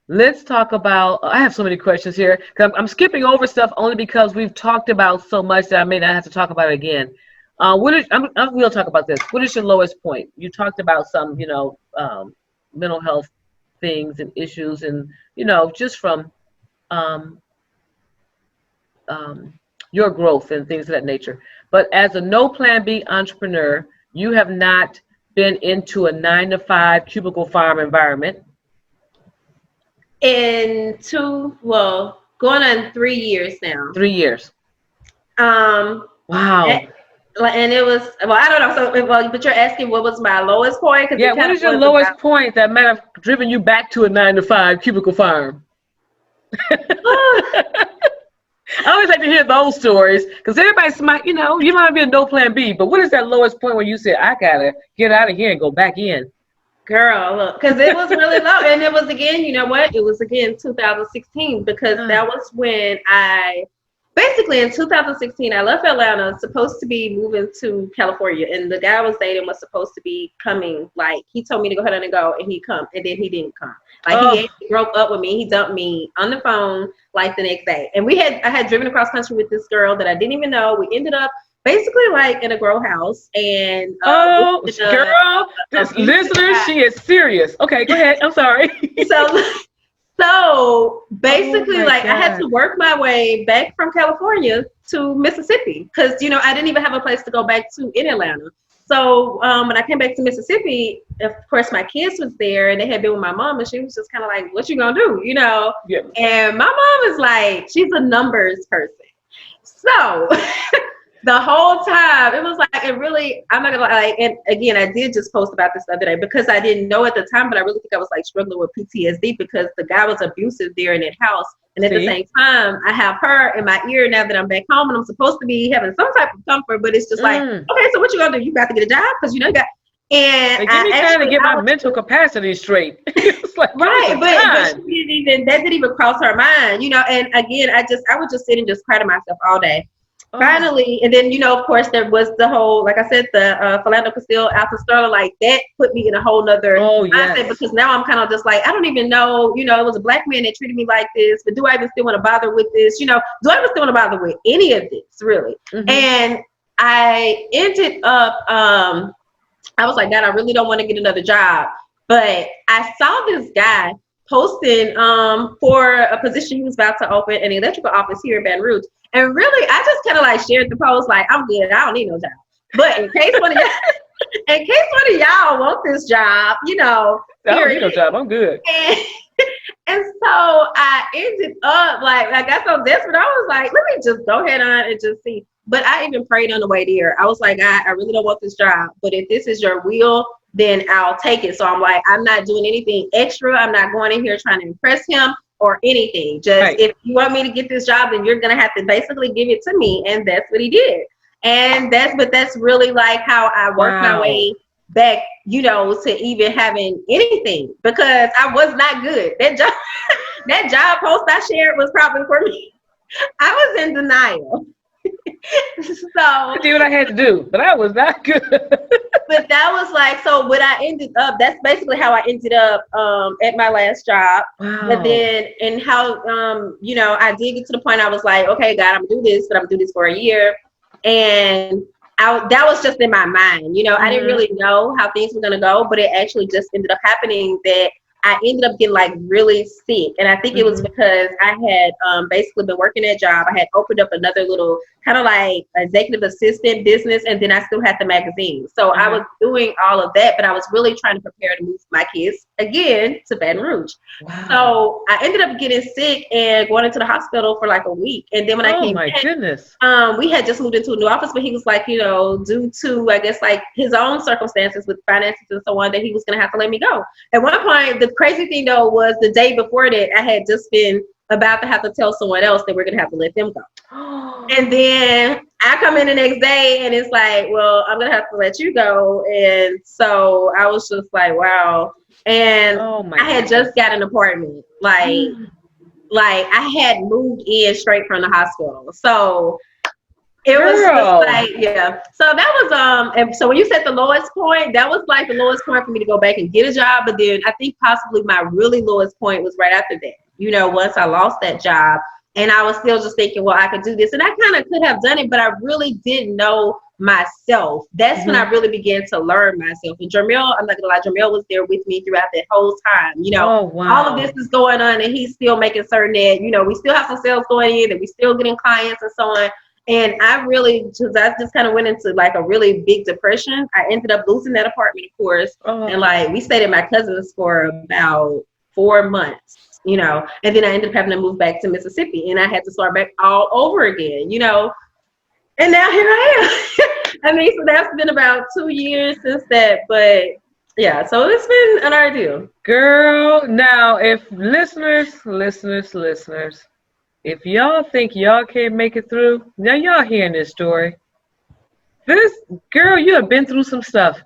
let's talk about, I have so many questions here. I'm skipping over stuff only because we've talked about so much that I may not have to talk about it again. We'll talk about this. What is your lowest point? You talked about some, mental health things and issues and, just from your growth and things of that nature. But as a no plan B entrepreneur, you have not been into a 9-to-5 cubicle farm environment. Going on 3 years now. 3 years. Wow. And it was, I don't know. So, but you're asking what was my lowest point? Yeah, what is your lowest point that might have driven you back to a 9-to-5 cubicle farm? I always like to hear those stories because everybody's smart. You might be a no plan B, but what is that lowest point where you said, I gotta get out of here and go back in? Girl, look, because it was really low. And it was again, you know what? It was again 2016 because that was when basically in 2016, I left Atlanta, supposed to be moving to California. And the guy I was dating was supposed to be coming. Like, he told me to go ahead and go, and he'd come. And then he didn't come. Like, he broke up with me. He dumped me on the phone, like, the next day. And I had driven across country with this girl that I didn't even know. We ended up basically, like, in a grow house. And girl, this listener, she is serious. Okay, go ahead. I'm sorry. So basically, I had to work my way back from California to Mississippi because, I didn't even have a place to go back to in Atlanta. So when I came back to Mississippi, of course, my kids was there and they had been with my mom and she was just kind of like, what you gonna do? Yeah. And my mom is like, she's a numbers person. So the whole time, it was like, it really, I'm not gonna lie, and again, I did just post about this the other day because I didn't know at the time, but I really think I was like struggling with PTSD because the guy was abusive there in that house. And at the same time, I have her in my ear now that I'm back home and I'm supposed to be having some type of comfort, but it's just like, okay, so what you gonna do? You got to get a job because you got, and give me time to get my mental capacity straight. It's like, right, but she that didn't even cross her mind, and again, I would just sit and just cry to myself all day. Finally, and then, of course, there was the whole, like I said, the Philando Castile, Alton Sterling, like that put me in a whole nother mindset because now I'm kind of just like, I don't even know, it was a Black man that treated me like this, but do I even still want to bother with this? Do I even still want to bother with any of this, really? And I ended up, I was like, God, I really don't want to get another job. But I saw this guy posting for a position he was about to open an electrical office here in Baton Rouge. And really, I just kind of like shared the post, like, I'm good. I don't need no job. But in case one of y'all want this job, I don't need no job. I'm good. And so I ended up I got so desperate. I was like, let me just go ahead on and just see. But I even prayed on the way there. I was like, I really don't want this job. But if this is your will, then I'll take it. So I'm like, I'm not doing anything extra. I'm not going in here trying to impress him or anything. Just if you want me to get this job, then you're gonna have to basically give it to me. And that's what he did. And that's really like how I worked my way back, you know, to even having anything because I was not good. That job, that job post I shared was probably for me. I was in denial. So I did what I had to do, but I was not good. but that was like, so what I ended up, that's basically how I ended up at my last job. Wow. But then, and how, you know, I did get to the point I was like, okay, God, I'm gonna do this, but I'm gonna do this for a year. And that was just in my mind, you know, I didn't really know how things were gonna go, but it actually just ended up happening that I ended up getting like really sick. And I think it was because I had basically been working that job. I had opened up another little kind of like executive assistant business, and then I still had the magazine. So I was doing all of that, but I was really trying to prepare to move my kids again to Baton Rouge. Wow. So I ended up getting sick and going into the hospital for like a week. And then when I came back, goodness. We had just moved into a new office, but he was like, you know, due to, I guess, like his own circumstances with finances and so on, that he was going to have to let me go. At one point, the crazy thing though was the day before that, I had just been about to have to tell someone else that we're going to have to let them go. And then I come in the next day and it's like, well, I'm going to have to let you go. And so I was just like, wow. And I had just got an apartment. Like I had moved in straight from the hospital. So it was just like, yeah. So that was, and so when you said the lowest point, that was like the lowest point for me to go back and get a job. But then I think possibly my really lowest point was right after that. You know, once I lost that job and I was still just thinking, well, I could do this. And I kind of could have done it, but I really didn't know myself. That's when I really began to learn myself. And Jermel, I'm not gonna lie, Jermel was there with me throughout that whole time. You know, all of this is going on and he's still making certain that, you know, we still have some sales going in and we still getting clients and so on. And I just kind of went into like a really big depression. I ended up losing that apartment, of course. And like we stayed at my cousin's for about 4 months, you know, and then I ended up having to move back to Mississippi and I had to start back all over again, you know. And now here I am. I mean, so that's been about 2 years since that, but yeah, so it's been an ordeal. Girl, now if listeners, if y'all think y'all can't make it through, now y'all hearing this story. This girl, you have been through some stuff.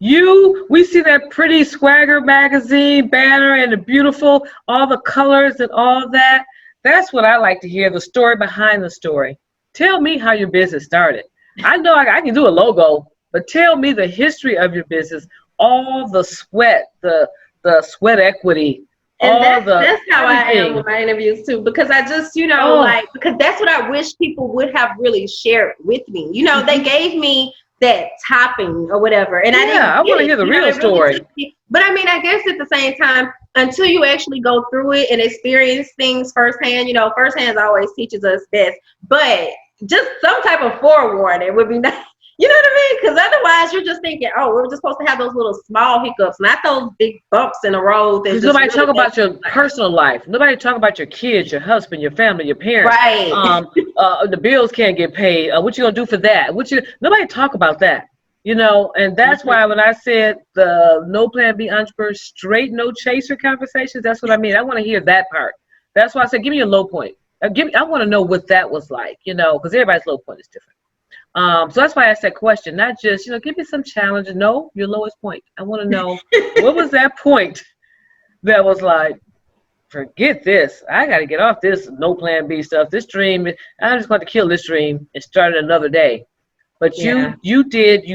We see that pretty SwagHer Magazine banner and the beautiful, all the colors and all that. That's what I like to hear, the story behind the story. Tell me how your business started. I know I can do a logo, but tell me the history of your business, all the sweat, the sweat equity. And that's how I am with my interviews too, because I just, you know, like, because that's what I wish people would have really shared with me. You know, they gave me that topping or whatever, and I want to hear the real story. But I mean, I guess at the same time, until you actually go through it and experience things firsthand, you know, firsthand always teaches us best. But just some type of forewarning would be nice. You know what I mean? Because otherwise, you're just thinking, oh, we're just supposed to have those little small hiccups, not those big bumps in the road. Because nobody talk about your personal life. Nobody talk about your kids, your husband, your family, your parents. Right. The bills can't get paid. What you gonna do for that? Nobody talk about that. You know, and that's why when I said the no plan B entrepreneur, straight no chaser conversations, that's what I mean. I want to hear that part. That's why I said, give me a low point. I want to know what that was like. You know, because everybody's low point is different. So that's why I asked that question, not just, you know, give me some challenge. No, your lowest point. I want to know what was that point that was like, forget this. I got to get off this no plan B stuff. This dream, I'm just going to kill this dream and start another day. But you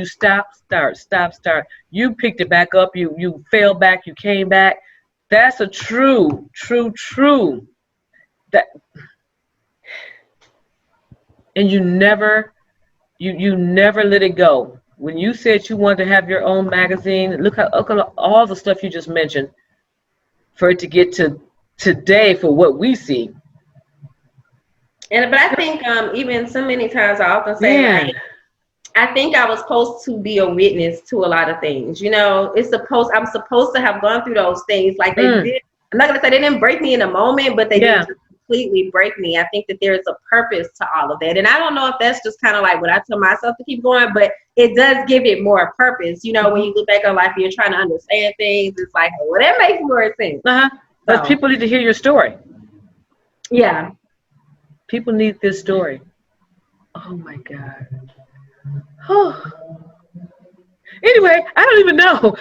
stop, start. You picked it back up. You fell back. You came back. That's a true. That, and you never let it go. When you said you wanted to have your own magazine, look at all the stuff you just mentioned for it to get to today for what we see. But I think even so many times I often say, like, I think I was supposed to be a witness to a lot of things. You know, I'm supposed to have gone through those things. Like they did. I'm not gonna say they didn't break me in a moment, but they didn't completely break me. I think that there's a purpose to all of that. And I don't know if that's just kind of like what I tell myself to keep going, but it does give it more purpose. You know, when you look back on life and you're trying to understand things, it's like, well, that makes more sense. But people need to hear your story. Yeah. People need this story. Oh my God. Anyway, I don't even know.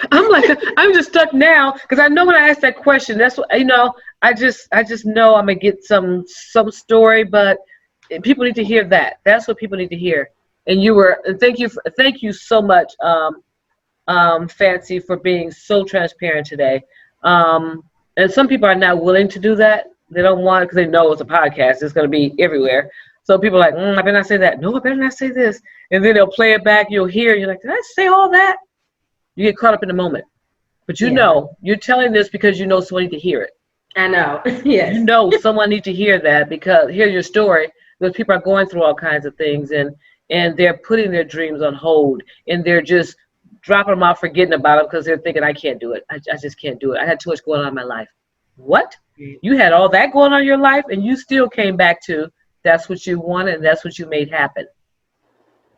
I'm just stuck now because I know when I ask that question, that's what, I just know I'm gonna get some story, but people need to hear that. That's what people need to hear. And thank you so much, Fancy, for being so transparent today. And some people are not willing to do that. They don't want it because they know it's a podcast. It's going to be everywhere. So people are like, I better not say that. No, I better not say this. And then they'll play it back. You'll hear. You're like, did I say all that? You get caught up in the moment. But know, you're telling this because you know someone needs to hear it. I know. Yes. You know someone needs to hear that because hear your story. Because people are going through all kinds of things and they're putting their dreams on hold and they're just dropping them off, forgetting about it because they're thinking, I can't do it. I just can't do it. I had too much going on in my life. What? You had all that going on in your life and you still came back to that's what you wanted and that's what you made happen.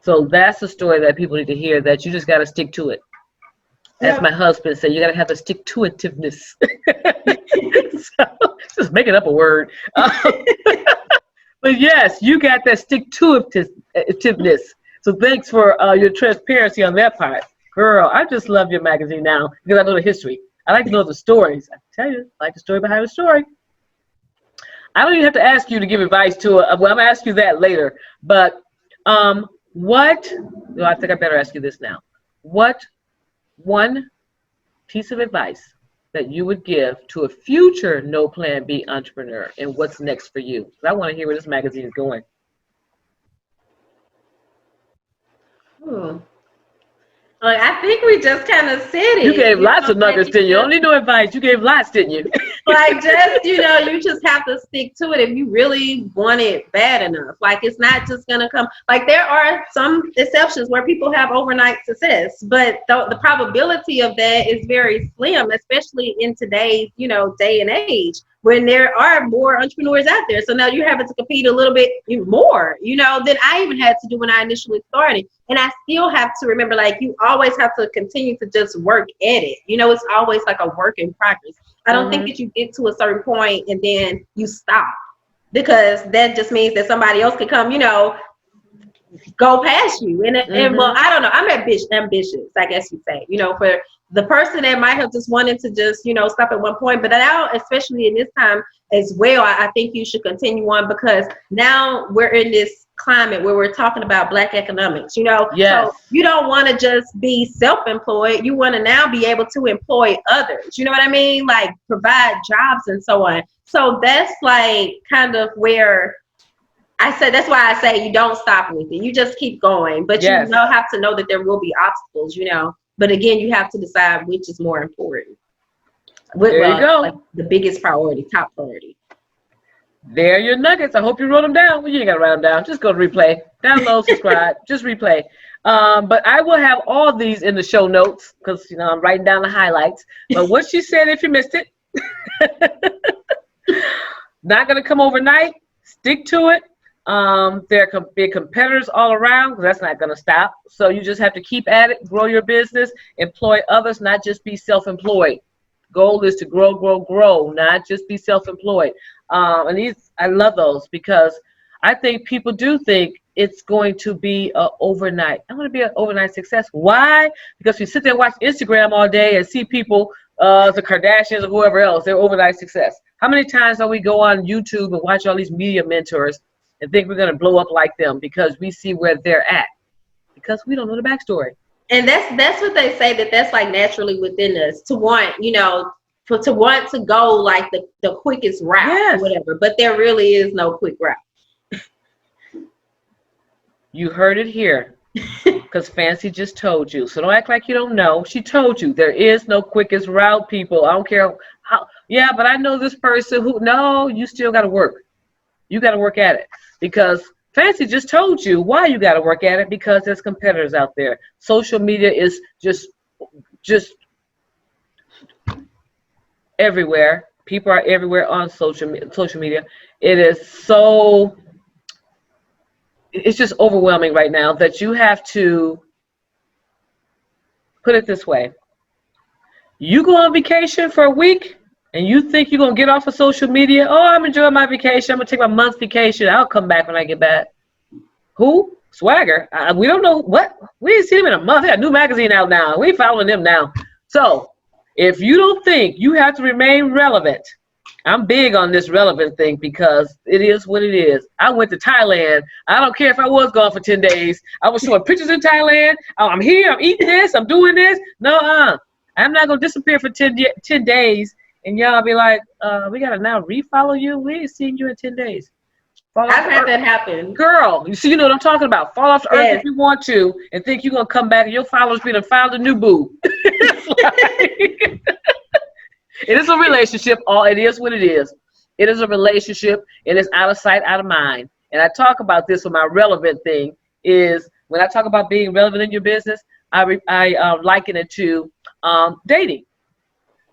So that's the story that people need to hear, that you just got to stick to it. As my husband said, you got to have a stick-to-itiveness. So, just making up a word. But yes, you got that stick-to-itiveness. So thanks for your transparency on that part. Girl, I just love your magazine now because I know the history. I like to know the stories. I tell you, I like the story behind the story. I don't even have to ask you to give advice to well, I'm going to ask you that later. But I think I better ask you this now. What one piece of advice that you would give to a future no plan B entrepreneur and what's next for you? I want to hear where this magazine is going. I think we just kind of said it. You gave lots of nuggets, didn't you? You don't need no advice. You gave lots, didn't you? You just have to stick to it if you really want it bad enough. It's not just going to come. There are some exceptions where people have overnight success, but the probability of that is very slim, especially in today's, day and age, when there are more entrepreneurs out there. So now you're having to compete a little bit more, than I even had to do when I initially started. And I still have to remember, you always have to continue to just work at it. It's always a work in progress. I don't think that you get to a certain point and then you stop, because that just means that somebody else can come, go past you. And well, I don't know. I'm ambitious, I guess you'd say, for the person that might have just wanted to just, stop at one point. But now, especially in this time as well, I think you should continue on, because now we're in this climate where we're talking about Black economics, Yes. So you don't want to just be self-employed. You want to now be able to employ others. You know what I mean? Provide jobs and so on. So that's kind of where I say, that's why I say you don't stop with it. You just keep going, but yes. You have to know that there will be obstacles, but again, you have to decide which is more important. There you go. The biggest priority, top priority. There are your nuggets. I hope you wrote them down. Well, you ain't got to write them down. Just go to replay. Download, subscribe. Just replay. But I will have all these in the show notes because, I'm writing down the highlights. But what she said, if you missed it, not going to come overnight. Stick to it. There can be competitors all around because that's not going to stop. So you just have to keep at it, grow your business, employ others, not just be self-employed. Goal is to grow, not just be self-employed. And I love those because I think people do think it's going to be I'm going to be an overnight success. Why? Because we sit there and watch Instagram all day and see people, the Kardashians or whoever else, they're overnight success. How many times do we go on YouTube and watch all these media mentors and think we're going to blow up like them because we see where they're at? Because we don't know the backstory. And that's what they say, that's naturally within us to want, to want to go the quickest route, yes. Or whatever. But there really is no quick route. You heard it here, because Fancy just told you. So don't act like you don't know. She told you there is no quickest route, people. I don't care how. Yeah, but I know this person who. No, you still got to work. You got to work at it, because Fancy just told you why you got to work at it, because there's competitors out there. Social media is just everywhere. People are everywhere on social media. It's just overwhelming right now that you have to put it this way. You go on vacation for a week and you think you're going to get off of social media. Oh, I'm enjoying my vacation. I'm going to take my month's vacation. I'll come back when I get back. Who? SwagHer, we don't know what, we ain't seen him in a month. They got a new magazine out now. We following them now. So if you don't think you have to remain relevant, I'm big on this relevant thing because it is what it is. I went to Thailand. I don't care if I was gone for 10 days. I was showing pictures in Thailand. Oh, I'm here. I'm eating this. I'm doing this. No, I'm not going to disappear for 10 days. And y'all be like, we got to now refollow you. We ain't seen you in 10 days. I've had that happen. Girl, you know what I'm talking about. Fall off the earth if you want to and think you're going to come back and your followers be to found a new boo. It is a relationship. It is what it is. It is a relationship, and it's out of sight, out of mind. And I talk about this with my relevant thing is when I talk about being relevant in your business, I liken it to dating.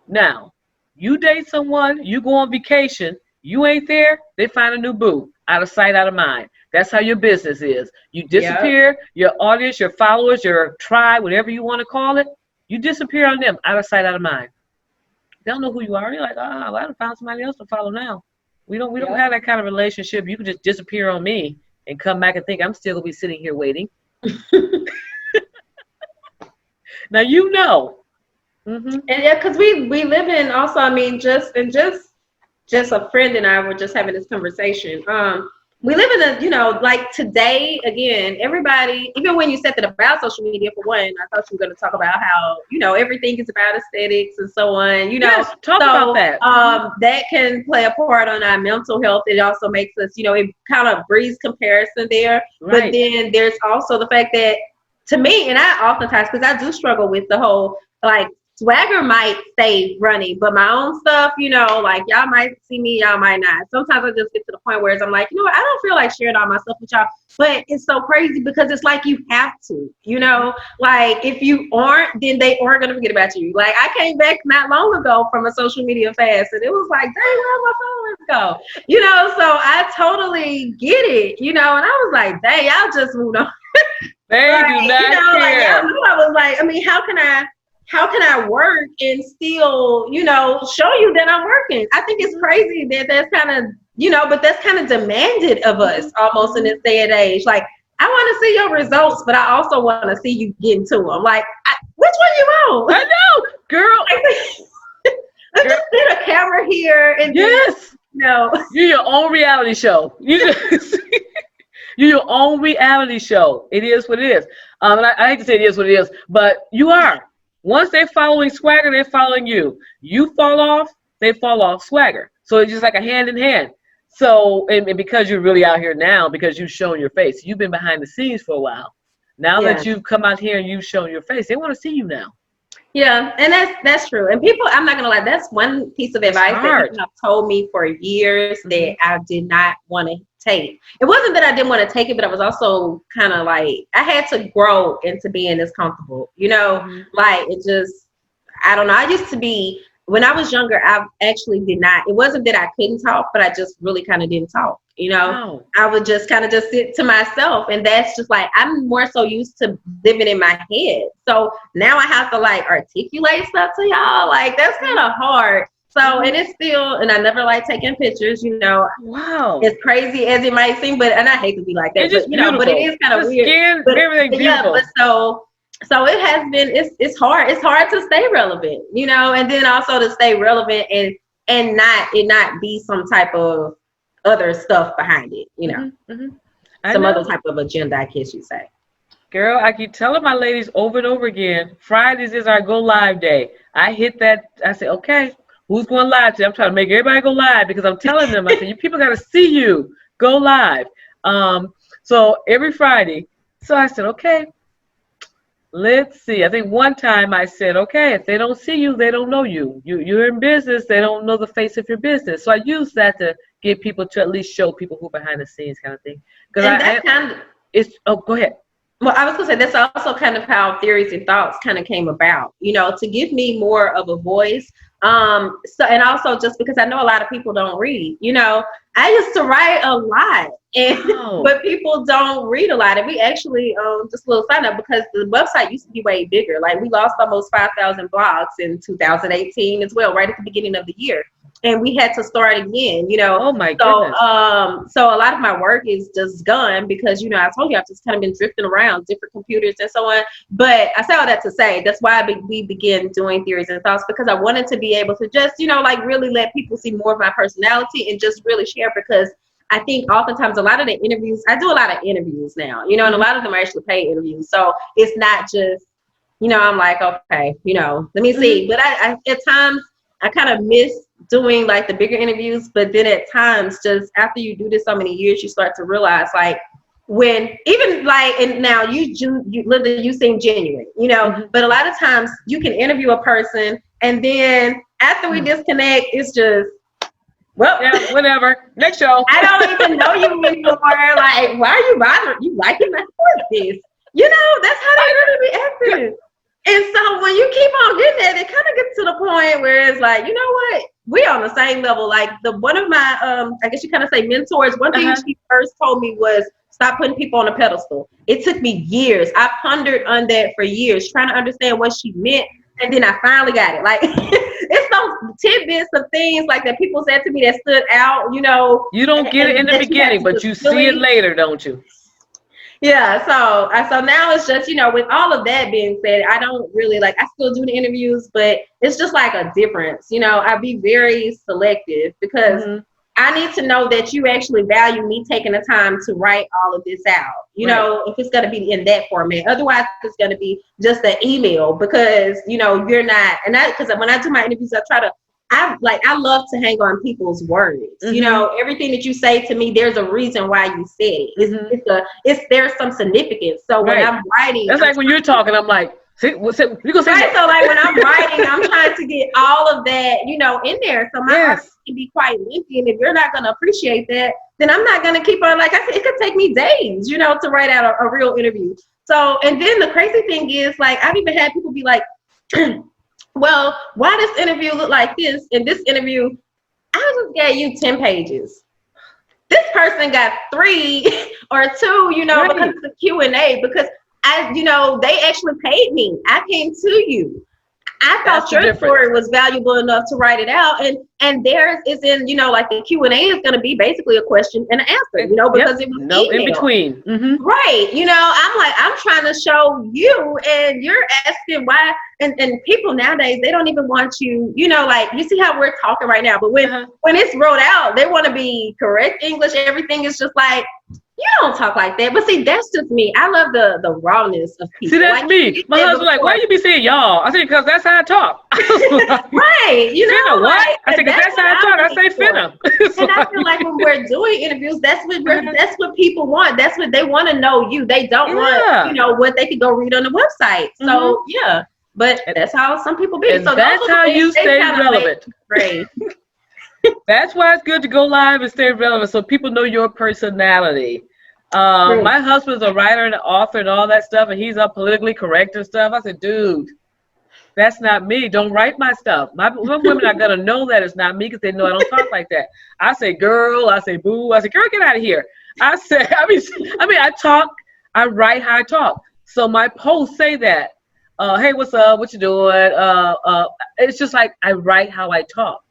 Now, you date someone, you go on vacation, you ain't there, they find a new boo. Out of sight, out of mind. That's how your business is. You disappear, your audience, your followers, your tribe, whatever you want to call it, you disappear on them. Out of sight, out of mind. They don't know who you are. You're like, well, I found somebody else to follow now. We don't have that kind of relationship. You can just disappear on me and come back and think I'm still gonna be sitting here waiting. Now you know. And yeah, because we live in also, I mean, just a friend and I were just having this conversation. We live in a, you know, like today, again, everybody, even when you said that about social media, for one, I thought you were going to talk about how, you know, everything is about aesthetics and so on, you know. Yes, talk about that. That can play a part on our mental health. It also makes us, you know, it kind of breeds comparison there. Right. But then there's also the fact that, to me, and I oftentimes, because I do struggle with the whole, like, SwagHer might stay running, but my own stuff, you know, like y'all might see me, y'all might not. Sometimes I just get to the point where I'm like, you know what, I don't feel like sharing all my stuff with y'all. But it's so crazy because it's like you have to, you know, like if you aren't, then they aren't going to forget about you. Like I came back not long ago from a social media fast and it was like, dang, where my followers go? You know, so I totally get it, you know, and I was like, dang, y'all just moved on. They do not you know, care. like y'all knew I was like, I mean, how can I work and still, you know, show you that I'm working? I think it's crazy that that's kind of, you know, but that's kind of demanded of us almost in this day and age. Like, I want to see your results, but I also want to see you getting to them. Like, which one you want? I know, girl. Let's just get a camera here and yes, no, you're your own reality show. You're your own reality show. It is what it is. And I hate to say it is what it is, but you are. Once they're following SwagHer, they're following you. You fall off, they fall off SwagHer. So it's just like a hand in hand. So, and because you're really out here now, because you've shown your face, you've been behind the scenes for a while. Now that you've come out here and you've shown your face, they want to see you now. Yeah, and that's true. And people, I'm not gonna lie, that's one piece of advice that people have told me for years that I did not want to take. It wasn't that I didn't want to take it, but I was also kind of like, I had to grow into being this comfortable, you know, like it just, I don't know. I used to be, when I was younger, I actually did not, it wasn't that I couldn't talk, but I just really kind of didn't talk, you know. Wow. I would just kind of just sit to myself, and that's just like, I'm more so used to living in my head. So now I have to like articulate stuff to y'all. Like that's kind of hard. So, and it's still, and I never like taking pictures, you know. Wow. As crazy as it might seem, but, and I hate to be like that, it's but, you know, but it is kind of weird. But everything yeah, but so it has been, it's hard. It's hard to stay relevant, you know, and then also to stay relevant and not be some type of other stuff behind it, you know. Some other type of agenda, I guess you say. Girl, I keep telling my ladies over and over again, Fridays is our go live day. I hit that, I say, okay. Who's going live today? I'm trying to make everybody go live because I'm telling them, I said, you people got to see you. Go live. So every Friday. So I said, okay, let's see. I think one time I said, okay, if they don't see you, they don't know you. You're in business. They don't know the face of your business. So I use that to get people to at least show people who behind the scenes kind of thing. Because go ahead. Well, I was going to say that's also kind of how Theories and Thoughts kind of came about, you know, to give me more of a voice. So, and also just because I know a lot of people don't read, you know, I used to write a lot, but people don't read a lot. And we actually, just a little side note, because the website used to be way bigger. Like we lost almost 5,000 blogs in 2018 as well, right at the beginning of the year. and we had to start again, you know. Oh my goodness. So a lot of my work is just gone because, you know, I told you I've just kind of been drifting around different computers and so on. But I say all that to say that's why we began doing Theories and Thoughts, because I wanted to be able to just, you know, like really let people see more of my personality and just really share, because I think oftentimes a lot of the interviews, I do a lot of interviews now, you know, and a lot of them are actually paid interviews. So it's not just, you know, I'm like, okay, you know, let me see. But I at times I kind of miss doing like the bigger interviews. But then at times, just after you do this so many years, you start to realize like when even like, and now you literally, you seem genuine, you know, but a lot of times you can interview a person and then after we disconnect, it's just, well, yeah, whatever. Next show. I don't even know you anymore. Like, why are you bothering? You liking my this? You know, that's how they really be acting. And so when you keep on getting that, it kind of gets to the point where it's like, you know what? We on the same level. Like one of my, I guess you kind of say mentors, one thing she first told me was stop putting people on a pedestal. It took me years. I pondered on that for years, trying to understand what she meant. And then I finally got it. Like, it's those tidbits of things like that people said to me that stood out, you know. You don't get it in the beginning, but you see it later, don't you? Yeah, so now it's just, you know, with all of that being said, I don't really like, I still do the interviews, but it's just like a difference, you know. I be very selective because I need to know that you actually value me taking the time to write all of this out, you know, if it's going to be in that format. Otherwise, it's going to be just an email because, you know, you're not, and that, because when I do my interviews, I love to hang on people's words. You know, everything that you say to me, there's a reason why you said it. There's some significance. So when I'm writing, that's like when you're talking, I'm like, you gonna say right. So like when I'm writing, I'm trying to get all of that, you know, in there. So my art can be quite lengthy, and if you're not gonna appreciate that, then I'm not gonna keep on. Like I said, it could take me days, you know, to write out a real interview. So, and then the crazy thing is, like, I've even had people be like, well, why does interview look like this? In this interview, I just gave you 10 pages. This person got 3 or 2, you know, because it's a Q&A, because you know, they actually paid me. I came to you. I thought your story was valuable enough to write it out, and theirs is in, you know, like the Q&A is going to be basically a question and an answer, you know, because it was no in between. Right. You know, I'm trying to show you, and you're asking why, and people nowadays, they don't even want you, you know, like, you see how we're talking right now, but when it's wrote out, they want to be correct English. Everything is just like, you don't talk like that. But see, that's just me. I love the rawness of people. See, that's like, me. My husband's like, why you be saying y'all? I said, because that's how I talk. Right. You know, finna what? I said, because that's how I talk. I say finna. And I feel like when we're doing interviews, that's what people want. That's what they want to know you. They don't want, you know, what they could go read on the website. So, yeah. But that's how some people be. And so that's how you stay relevant. Right. That's why it's good to go live and stay relevant so people know your personality. My husband's a writer and an author and all that stuff, and he's up politically correct and stuff. I said, dude, that's not me. Don't write my stuff. My women are going to know that it's not me because they know I don't talk like that. I say, girl. I say, boo. I say, girl, get out of here. I say, I mean, I talk. I write how I talk. So my posts say that. Hey, what's up? What you doing? It's just like I write how I talk.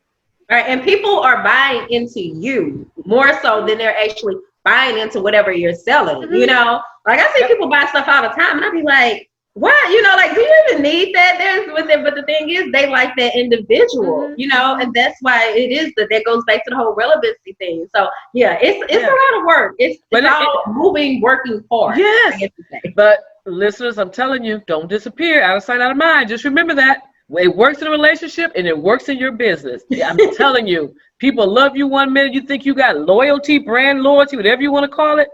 All right, and people are buying into you more so than they're actually buying into whatever you're selling, you know? Like, I see people buy stuff all the time, and I be like, what? You know, like, do you even need that? But the thing is, they like that individual, you know? And that's why it is that goes back to the whole relevancy thing. So, yeah, it's a lot of work. It's all working hard. Yes, but listeners, I'm telling you, don't disappear. Out of sight, out of mind. Just remember that. It works in a relationship and it works in your business. I'm telling you, people love you one minute. You think you got loyalty, brand loyalty, whatever you want to call it.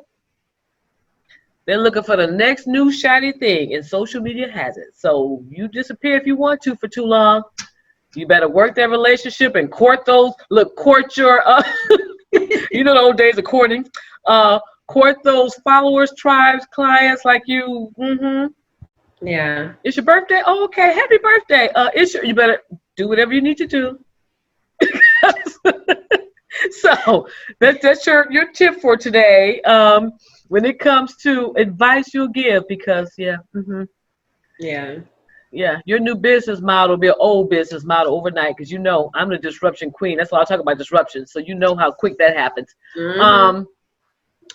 They're looking for the next new shiny thing, and social media has it. So you disappear if you want to for too long. You better work that relationship and court those. Look, court your, you know, the old days of courting. Court those followers, tribes, clients like you. Yeah. It's your birthday? Oh, okay. Happy birthday. You better do whatever you need to do. So that's your tip for today. When it comes to advice you'll give, because yeah. your new business model will be an old business model overnight, because I'm the disruption queen. That's why I talk about disruption. So how quick that happens.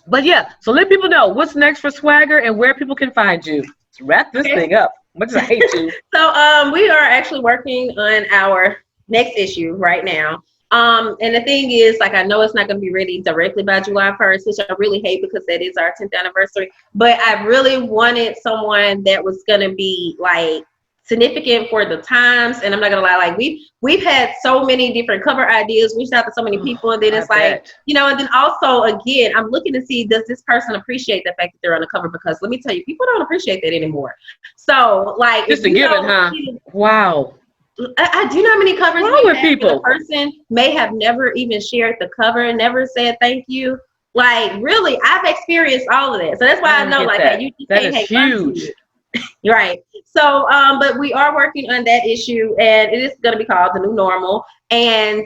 But yeah, so let people know what's next for SwagHer and where people can find you. Let's wrap this thing up. Much as I hate to. So we are actually working on our next issue right now. And the thing is, like, I know it's not going to be ready directly by July 1st, which I really hate because that is our 10th anniversary. But I really wanted someone that was going to be like significant for the times. And I'm not going to lie, like we've had so many different cover ideas, reached out to so many people, and then it's and then also, again, I'm looking to see, does this person appreciate the fact that they're on the cover? Because let me tell you, people don't appreciate that anymore. So, like, just a given, huh? Wow. I do know how many covers with people. The person may have never even shared the cover, never said thank you. Like, really, I've experienced all of that. So that's why I know, like, hey, you that is huge. Right. So, but we are working on that issue, and it is going to be called The New Normal. And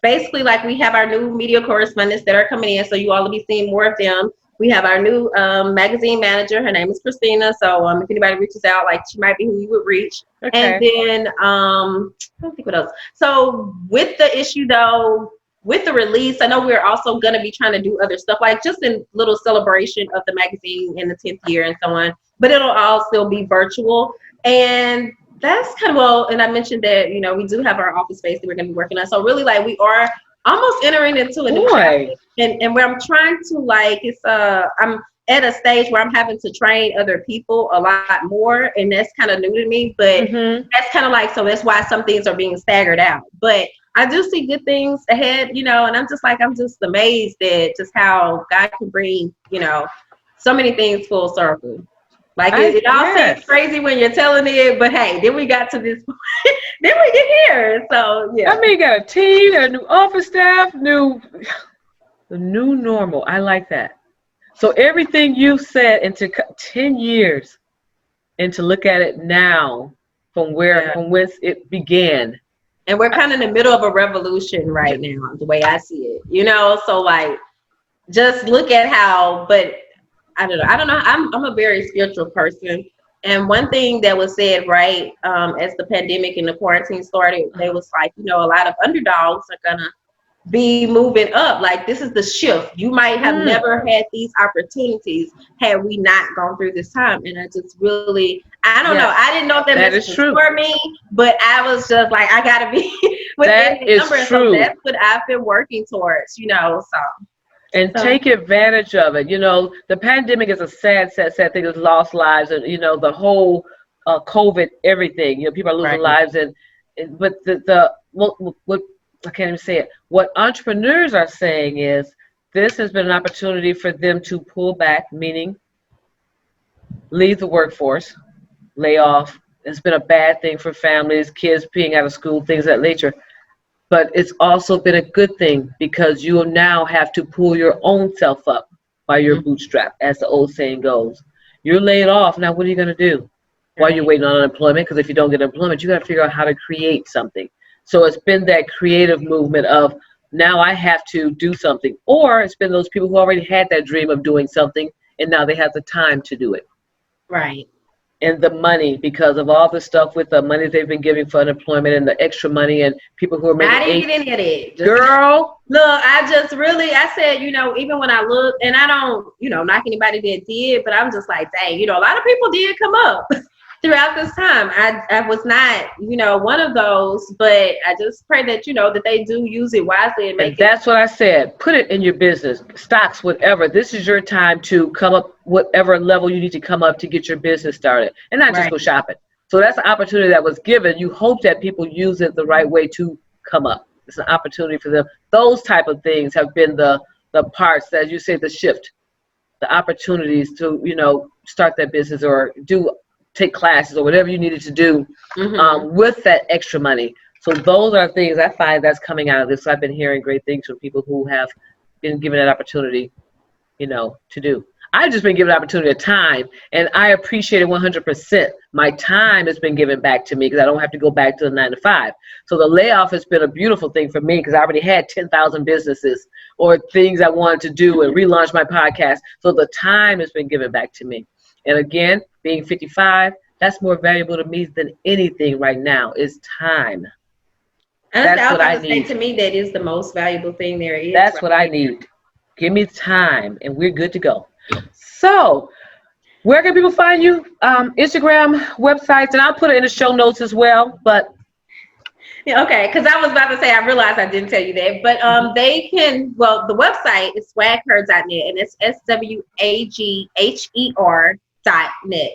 basically, like, we have our new media correspondents that are coming in, so you all will be seeing more of them. We have our new magazine manager. Her name is Christina. So if anybody reaches out, like, she might be who you would reach. Okay. And then I don't think what else. So with the issue, though, with the release, I know we're also going to be trying to do other stuff, like just a little celebration of the magazine in the 10th year and so on. But it'll all still be virtual. And that's kind of, well, and I mentioned that, we do have our office space that we're going to be working on. So really, like, we are almost entering into a new chapter. And where I'm trying to, like, I'm at a stage where I'm having to train other people a lot more, and that's kind of new to me, but that's kind of like, so that's why some things are being staggered out. But I do see good things ahead, and I'm just amazed at just how God can bring, so many things full circle. Like, it all seems crazy when you're telling it, but hey, then we got to this point. Then we get here. So, yeah. I mean, you got a team, a new office staff, the new normal. I like that. So everything you've said into 10 years, and to look at it now from whence it began. And we're kind of in the middle of a revolution right now, the way I see it, so, like, just look at how, but I don't know. I'm a very spiritual person. And one thing that was said, right, as the pandemic and the quarantine started, they was like, a lot of underdogs are going to be moving up. Like, this is the shift. You might have never had these opportunities had we not gone through this time. And I just really, I don't know. I didn't know if that was true for me, but I was just like, I got to be within the number. So that's what I've been working towards, so. And take advantage of it. The pandemic is a sad thing. It's lost lives, and the whole COVID, everything. People are losing lives, but what I can't even say it. What entrepreneurs are saying is this has been an opportunity for them to pull back, meaning leave the workforce, lay off. It's been a bad thing for families, kids being out of school, things of that nature. But it's also been a good thing because you now have to pull your own self up by your bootstrap, as the old saying goes. You're laid off. Now, what are you going to do while you're waiting on unemployment? Because if you don't get employment, you got to figure out how to create something. So it's been that creative movement of now I have to do something. Or it's been those people who already had that dream of doing something, and now they have the time to do it. Right. And the money, because of all the stuff with the money they've been giving for unemployment and the extra money and people who are making. I didn't get any of that. Girl. Look, I said, even when I look, and I don't, knock anybody that did, but I'm just like, dang, a lot of people did come up throughout this time. I was not, one of those, but I just pray that, that they do use it wisely and make it. That's what I said. Put it in your business, stocks, whatever. This is your time to come up whatever level you need to come up to get your business started and not just go shopping. So that's an opportunity that was given. You hope that people use it the right way to come up. It's an opportunity for them. Those type of things have been the parts, as you say, the shift, the opportunities to, start that business or take classes or whatever you needed to do with that extra money. So those are things I find that's coming out of this. So I've been hearing great things from people who have been given that opportunity, to do. I've just been given an opportunity of time, and I appreciate it 100%. My time has been given back to me because I don't have to go back to the 9 to 5. So the layoff has been a beautiful thing for me because I already had 10,000 businesses or things I wanted to do and relaunch my podcast. So the time has been given back to me. And again, being 55, That's more valuable to me than anything right now is time. And That's what I say need. to me, that is the most valuable thing there is. That's what I need. Give me time, and we're good to go. So, where can people find you? Instagram, websites, and I'll put it in the show notes as well. But yeah, okay, because I was about to say, I realized I didn't tell you that, but they can. Well, the website is swagher.net, and it's SWAGHER.net,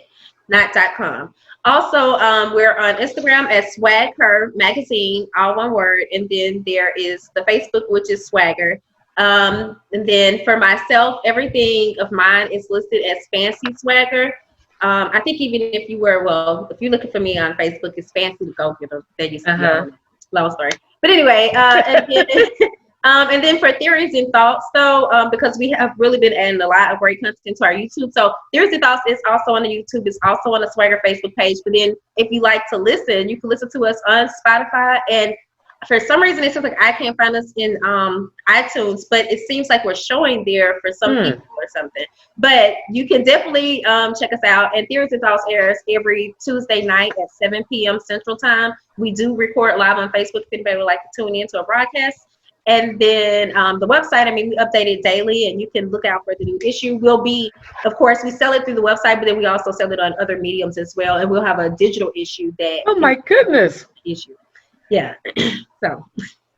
not .com. Also, we're on Instagram at SwagHer Magazine, all one word, and then there is the Facebook, which is SwagHer. And then for myself, everything of mine is listed as Fancy SwagHer. I think even if you were, well, if you're looking for me on Facebook, it's Fancy to Go Getter. That used to be long story. But anyway, and then for theories and thoughts, though, because we have really been adding a lot of great content to our YouTube. So theories and thoughts is also on the YouTube. It's also on the SwagHer Facebook page. But then if you like to listen, you can listen to us on Spotify. And for some reason, it seems like I can't find us in iTunes, but it seems like we're showing there for some people or something. But you can definitely check us out. And Theories and Thoughts airs every Tuesday night at 7 p.m. Central Time. We do record live on Facebook if anybody would like to tune into a broadcast. And then the website, I mean, we update it daily, and you can look out for the new issue. We'll be, of course, we sell it through the website, but then we also sell it on other mediums as well. And we'll have a digital issue that. Oh my goodness. Issue. Yeah. So.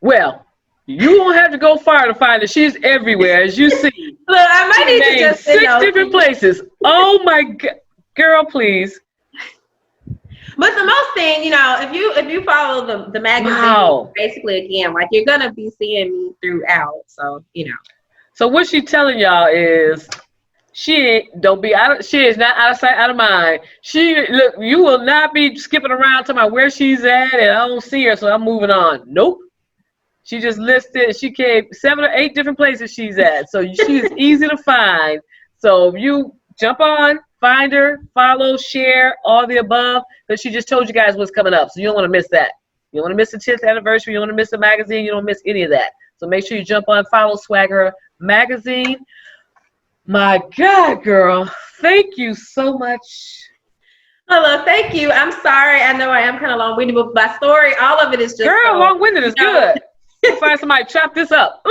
Well, you won't have to go far to find her. She's everywhere, as you see. Look, I might need to just 6 different places. Oh my God, girl, please. But the most thing, you know, if you follow the magazine, basically again, like you're gonna be seeing me throughout. So you know. So what she telling y'all is, she is not out of sight, out of mind. Look, you will not be skipping around talking about where she's at and I don't see her, so I'm moving on. Nope. She just listed. She gave 7 or 8 different places she's at, so she is easy to find. So if you jump on, find her, follow, share, all the above, because she just told you guys what's coming up, so you don't want to miss that. You don't want to miss the 10th anniversary. You don't want to miss the magazine. You don't miss any of that. So make sure you jump on, follow SwagHer Magazine. My God, girl, thank you so much. Hello, thank you. I'm sorry. I know I am kind of long-winded, but my story, all of it is just. Girl, long-winded is good. Find somebody chop this up.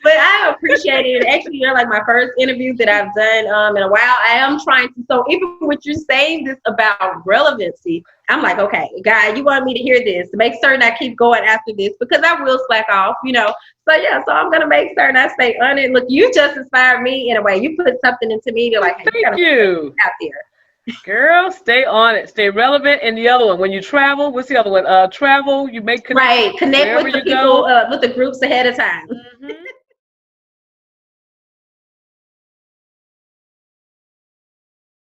But I appreciate it. Actually, you're like my first interview that I've done in a while. I am trying to, so even with you saying this about relevancy, I'm like, okay, God, you want me to hear this to make certain I keep going after this, because I will slack off, you know. So yeah, so I'm gonna make certain I stay on it. Look, you just inspired me in a way. You put something into me. You're like, hey, thank you out there. Girl, stay on it. Stay relevant. And the other one, when you travel, what's the other one? Travel, you make connect with the people, with the groups ahead of time.